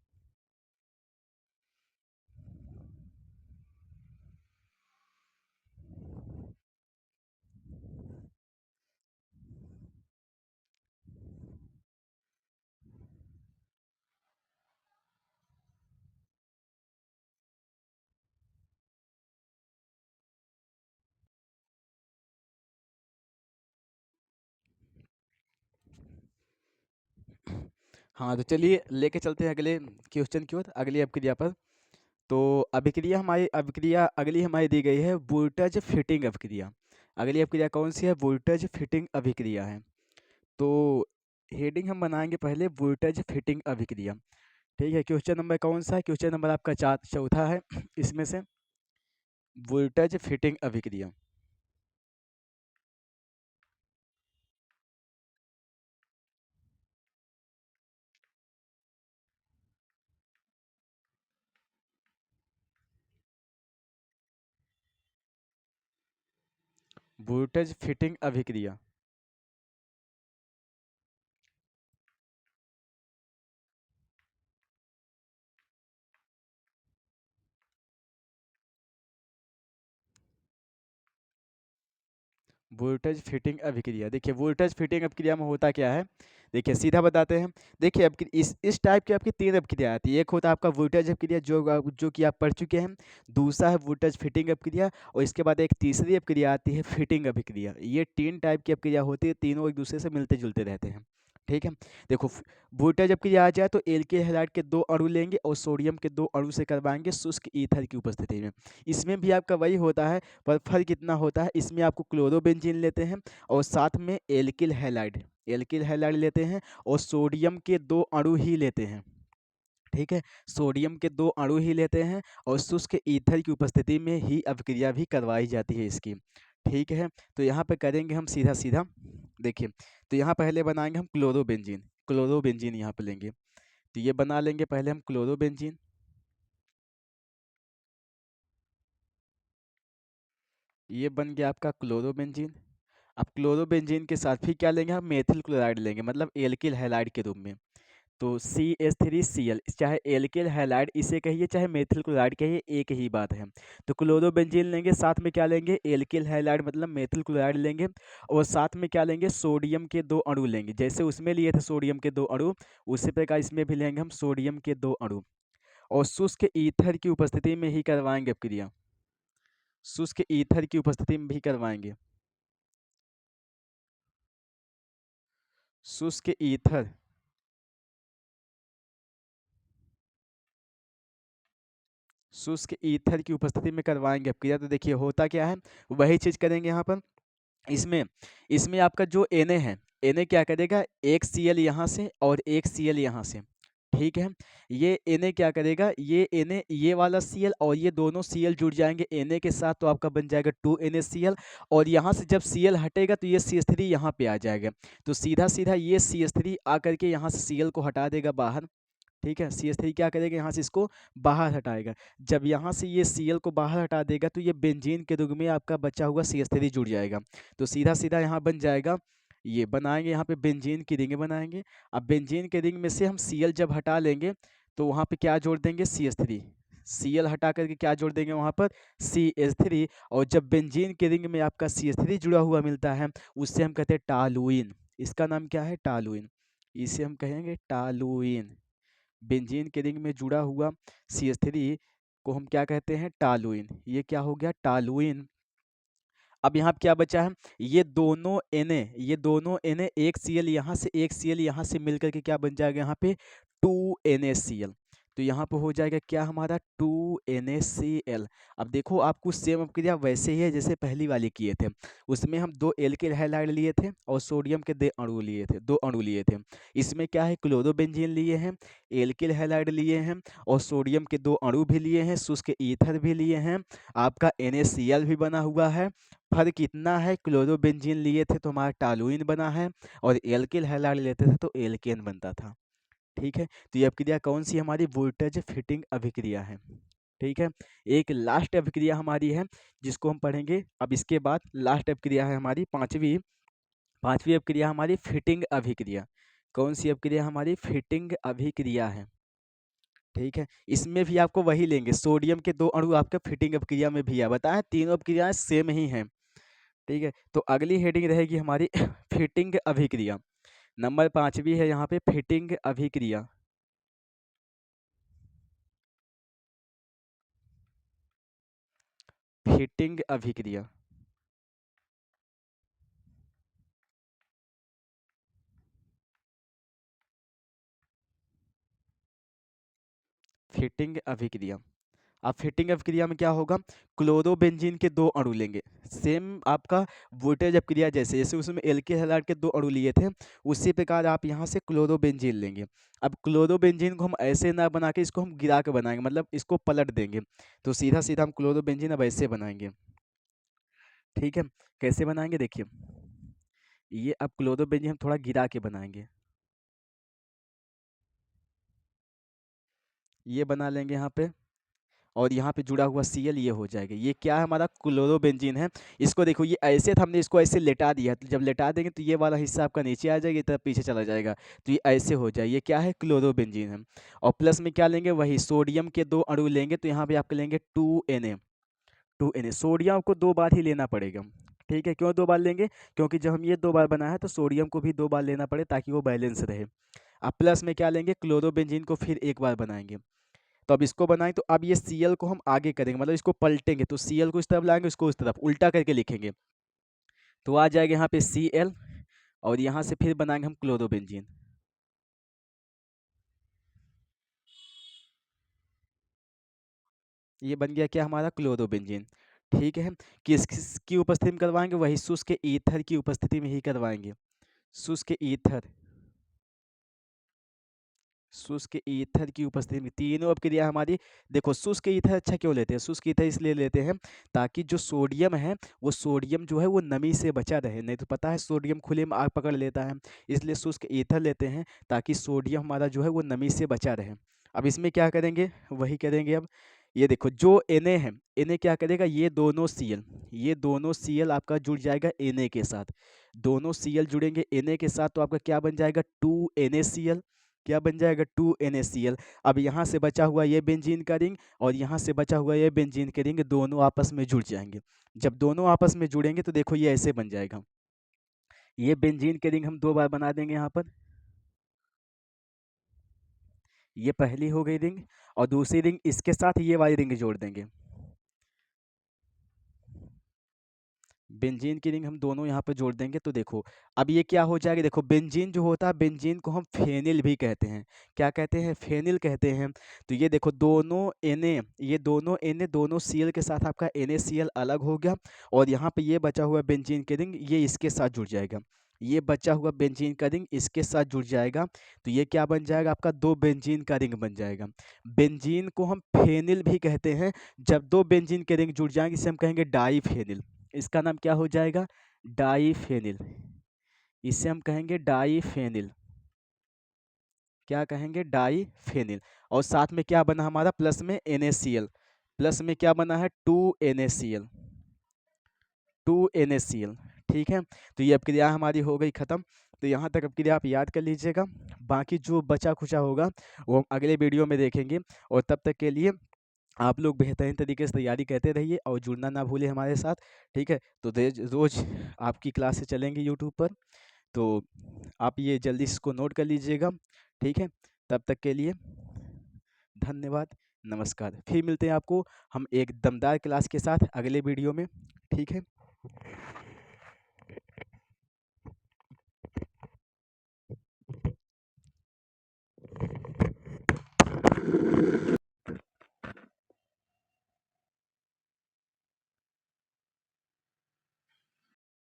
हाँ, तो चलिए लेके चलते हैं अगले क्वेश्चन की ओर, अगली अभिक्रिया पर। तो अभिक्रिया अगली हमारी दी गई है वोल्टेज फिटिंग अभिक्रिया। अगली अभिक्रिया कौन सी है? वोल्टेज फिटिंग अभिक्रिया है। तो हेडिंग हम बनाएंगे पहले वोल्टेज फिटिंग अभिक्रिया। ठीक है, क्वेश्चन नंबर कौन सा है? क्वेश्चन नंबर आपका चौथा है इसमें से, वोल्टेज फिटिंग अभिक्रिया। वोल्टेज फिटिंग अभिक्रिया। वोल्टेज फिटिंग अभिक्रिया, देखिए वोल्टेज फिटिंग अभिक्रिया में होता क्या है, देखिए सीधा बताते हैं। देखिए अब इस टाइप की आपकी तीन अभिक्रिया आती है। एक होता है आपका वोल्टेज अभिक्रिया जो कि आप पढ़ चुके हैं। दूसरा है वोल्टेज फिटिंग अभिक्रिया, और इसके बाद एक तीसरी अभिक्रिया आती है फिटिंग अभिक्रिया। ये तीन टाइप की अभिक्रिया होती है, तीनों एक दूसरे से मिलते जुलते रहते हैं। ठीक है, देखो वोल्टेज अभिक्रिया आ जाए तो एल्किल हैलाइड के दो अणु लेंगे और सोडियम के दो अणु से करवाएंगे शुष्क ईथर की उपस्थिति में। इसमें भी आपका वही होता है, पर फर्क कितना होता है, इसमें आपको क्लोरोबेंजीन लेते हैं और साथ में एल्किल हैलाइड लेते हैं और सोडियम के दो अणु ही लेते हैं। ठीक है, सोडियम के दो अणु ही लेते हैं और शुष्क ईथर की उपस्थिति में ही अभिक्रिया भी करवाई जाती है इसकी। ठीक है, तो यहाँ पे करेंगे हम सीधा सीधा। देखिए, तो यहाँ पहले बनाएंगे हम क्लोरोबेंजीन यहाँ पे लेंगे। तो ये बना लेंगे पहले हम क्लोरोबेंजीन। ये बन गया आपका क्लोरोबेंजीन। अब क्लोरोबेंजीन के साथ फिर क्या लेंगे हम? मेथिल क्लोराइड लेंगे, मतलब एल्किल हैलाइड के रूप में। तो CH3Cl, चाहे एल्किल हैलाइड इसे कहिए चाहे मेथिल क्लोराइड कहिए, एक ही बात है। तो क्लोरोबेंजीन लेंगे, साथ में क्या लेंगे? एल्किल हैलाइड मतलब मेथिल क्लोराइड लेंगे, और साथ में क्या लेंगे? सोडियम के दो अणु लेंगे। जैसे उसमें लिए थे सोडियम के दो अणु, उसी प्रकार इसमें भी लेंगे हम सोडियम के दो अणु, और शुष्क ईथर की उपस्थिति में ही करवाएंगे क्रिया। शुष्क ईथर की उपस्थिति में भी करवाएंगे। शुष्क ईथर, शुष्क ईथर की उपस्थिति में करवाएंगे क्रिया। तो देखिए होता क्या है, वही चीज करेंगे यहाँ पर। इसमें इसमें आपका जो Na है, Na क्या करेगा? एक Cl यहाँ से और एक Cl यहाँ से। ठीक है, ये Na क्या करेगा? ये Na ये वाला Cl और ये दोनों Cl जुड़ जाएंगे Na के साथ, तो आपका बन जाएगा 2NaCl। और यहाँ से जब Cl हटेगा तो ये CH3 यहाँ पे आ जाएगा। तो सीधा सीधा ये CH3 आकर के यहाँ से Cl को हटा देगा बाहर। ठीक है, CH3 क्या करेगा? यहाँ से इसको बाहर हटाएगा। जब यहाँ से ये Cl को बाहर हटा देगा तो ये बेंजीन के रुग में आपका बचा हुआ CH3 जुड़ जाएगा। तो सीधा सीधा यहाँ बन जाएगा, ये बनाएंगे यहाँ पे बेंजीन की रिंग बनाएंगे। अब बेंजीन के रिंग में से हम Cl जब हटा लेंगे तो वहाँ पे क्या जोड़ देंगे? CH3। Cl हटा करके क्या जोड़ देंगे वहाँ पर? CH3। और जब बेंजीन के रिंग में आपका CH3 जुड़ा हुआ मिलता है, उससे हम कहते हैं टालुइन। इसका नाम क्या है? टालुइन। इसे हम कहेंगे टालुइन। बेंजीन के रिंग में जुड़ा हुआ CH3 को हम क्या कहते हैं? टालुइन। ये क्या हो गया? टालुइन। अब यहाँ पे क्या बचा है? ये दोनों Na एक Cl यहाँ से एक Cl यहाँ से मिलकर के क्या बन जाएगा यहाँ पे? 2NaCl। तो यहाँ पे हो जाएगा क्या हमारा? 2NaCl। अब देखो आपको सेम अभिक्रिया वैसे ही है जैसे पहली वाली किए थे। उसमें हम दो एल्किल हैलाइड लिए थे और सोडियम के दो अणु लिए थे। इसमें क्या है? क्लोरोबेंजीन लिए हैं, एल्किल हैलाइड लिए हैं और सोडियम के दो अणु भी लिए हैं, शुष्क ईथर भी लिए हैं, आपका NaCl भी बना हुआ है। फर्क इतना है, क्लोरोबेंजीन लिए थे तो हमारा टालुइन बना है, और एल्किल हैलाइड लेते थे तो एल्केन बनता था। ठीक है, तो ये अभिक्रिया कौन सी हमारी? वोल्टेज फिटिंग अभिक्रिया है। ठीक है, एक लास्ट अभिक्रिया हमारी है जिसको हम पढ़ेंगे अब इसके बाद। लास्ट अभिक्रिया है हमारी पांचवी। पांचवी अभिक्रिया हमारी फिटिंग अभिक्रिया। कौन सी अभिक्रिया हमारी? फिटिंग अभिक्रिया है। ठीक है, इसमें भी आपको वही लेंगे, सोडियम के दो अणु आपके फिटिंग अभिक्रिया में भी है। बताएं तीनों अभिक्रियाएं सेम ही हैं। ठीक है, तो अगली हेडिंग रहेगी हमारी फिटिंग अभिक्रिया। नंबर पांचवी है यहाँ पे फिटिंग अभिक्रिया। फिटिंग अभिक्रिया। फिटिंग अभिक्रिया। अब फिटिंग अभिक्रिया में क्या होगा, क्लोरोबेंजीन के दो अणु लेंगे, सेम आपका वोल्टेज अभिक्रिया जैसे जैसे उसमें एल्किल हैलाइड के दो अणु लिए थे, उसी प्रकार आप यहाँ से क्लोरोबेंजीन लेंगे। अब क्लोरोबेंजीन को हम ऐसे ना बना के इसको हम गिरा के बनाएंगे, मतलब इसको पलट देंगे, तो सीधा सीधा हम क्लोरोबेंजीन अब ऐसे बनाएंगे। ठीक है, कैसे बनाएंगे देखिए, ये अब क्लोरोबेंजीन हम थोड़ा गिरा के बनाएंगे, ये बना लेंगे यहाँ पे, और यहाँ पे जुड़ा हुआ Cl ये हो जाएगा। ये क्या है, हमारा क्लोरोबेंजीन है। इसको देखो, ये ऐसे था, हमने इसको ऐसे लेटा दिया, तो जब लेटा देंगे तो ये वाला हिस्सा आपका नीचे आ जाएगा, ये तरफ पीछे चला जाएगा, तो ये ऐसे हो जाए। ये क्या है, क्लोरोबेंजीन है। और प्लस में क्या लेंगे, वही सोडियम के दो अणु लेंगे, तो यहाँ पे आपके लेंगे 2Na। 2Na सोडियम को दो बार ही लेना पड़ेगा। ठीक है, क्यों दो बार लेंगे, क्योंकि जब हम ये दो बार बनाए तो सोडियम को भी दो बार लेना पड़े ताकि वो बैलेंस रहे। अब प्लस में क्या लेंगे, क्लोरोबेंजीन को फिर एक बार बनाएंगे। तो अब इसको बनाएं, तो अब ये Cl को हम आगे करेंगे, मतलब इसको पलटेंगे, तो Cl को इस तरफ लाएंगे, इसको उस तरफ उल्टा करके लिखेंगे, तो आ जाएगा यहाँ पे Cl, और यहाँ से फिर बनाएंगे हम क्लोरोबेंजीन। ये बन गया क्या, हमारा क्लोरोबेंजीन। ठीक है, किसकी उपस्थिति में करवाएंगे, वही शुष्क ईथर की उपस्थिति में ही करवाएंगे। शुष्क ईथर, शुष्क ईथर की उपस्थिति में तीनों अपक्रिया हमारी। देखो शुष्क ईथर अच्छा क्यों लेते हैं, शुष्क ईथर इसलिए लेते हैं ताकि जो सोडियम है, वो सोडियम जो है वो नमी से बचा रहे, नहीं तो पता है सोडियम खुले में आग पकड़ लेता है, इसलिए शुष्क ईथर लेते हैं ताकि सोडियम हमारा जो है वो नमी से बचा रहे। अब इसमें क्या करेंगे, वही करेंगे। अब ये देखो, जो Na है, Na क्या करेगा, ये दोनों Cl, ये दोनों Cl आपका जुड़ जाएगा Na के साथ, दोनों Cl जुड़ेंगे Na के साथ, तो आपका क्या बन जाएगा, 2NaCl। क्या बन जाएगा, 2NaCl। अब यहाँ से बचा हुआ ये बेंजीन का रिंग, और यहाँ से बचा हुआ ये बेंजीन के रिंग, दोनों आपस में जुड़ जाएंगे। जब दोनों आपस में जुड़ेंगे तो देखो ये ऐसे बन जाएगा। ये बेंजीन के रिंग हम दो बार बना देंगे यहाँ पर, ये पहली हो गई रिंग, और दूसरी रिंग इसके साथ ये वाली रिंग जोड़ देंगे, बेंजीन की रिंग हम दोनों यहाँ पे जोड़ देंगे, तो देखो अब ये क्या हो जाएगा। देखो बेंजीन जो होता है, बेंजीन को हम फेनिल भी कहते हैं। क्या कहते हैं, फेनिल कहते हैं। तो ये देखो दोनों Na, ये दोनों Na दोनों Cl के साथ आपका NaCl अलग हो गया, और यहाँ पे ये बचा हुआ बेंजीन की रिंग ये इसके साथ जुड़ जाएगा, ये बचा हुआ बेंजीन का रिंग इसके साथ जुड़ जाएगा, तो ये क्या बन जाएगा, आपका दो बेंजीन का रिंग बन जाएगा। बेंजीन को हम फेनिल भी कहते हैं। जब दो बेंजीन के रिंग जुड़ जाएंगे इसे हम कहेंगे डाईफेनिल। इसका नाम क्या हो जाएगा, डाईफेनिल। इसे हम कहेंगे डाईफेनिल। क्या कहेंगे, डाईफेनिल। और साथ में क्या बना हमारा, प्लस में NaCl, प्लस में क्या बना है, 2NaCl, 2NaCl। ठीक है, तो ये अपक्रिया हमारी हो गई खत्म। तो यहाँ तक अपक्रिया आप याद कर लीजिएगा, बाकी जो बचा खुचा होगा वो हम अगले वीडियो में देखेंगे। और तब तक के लिए आप लोग बेहतरीन तरीके से तैयारी करते रहिए और जुड़ना ना भूलें हमारे साथ। ठीक है, तो रोज़ आपकी क्लासेस चलेंगी यूट्यूब पर, तो आप ये जल्दी इसको नोट कर लीजिएगा। ठीक है, तब तक के लिए धन्यवाद, नमस्कार। फिर मिलते हैं आपको हम एक दमदार क्लास के साथ अगले वीडियो में। ठीक है।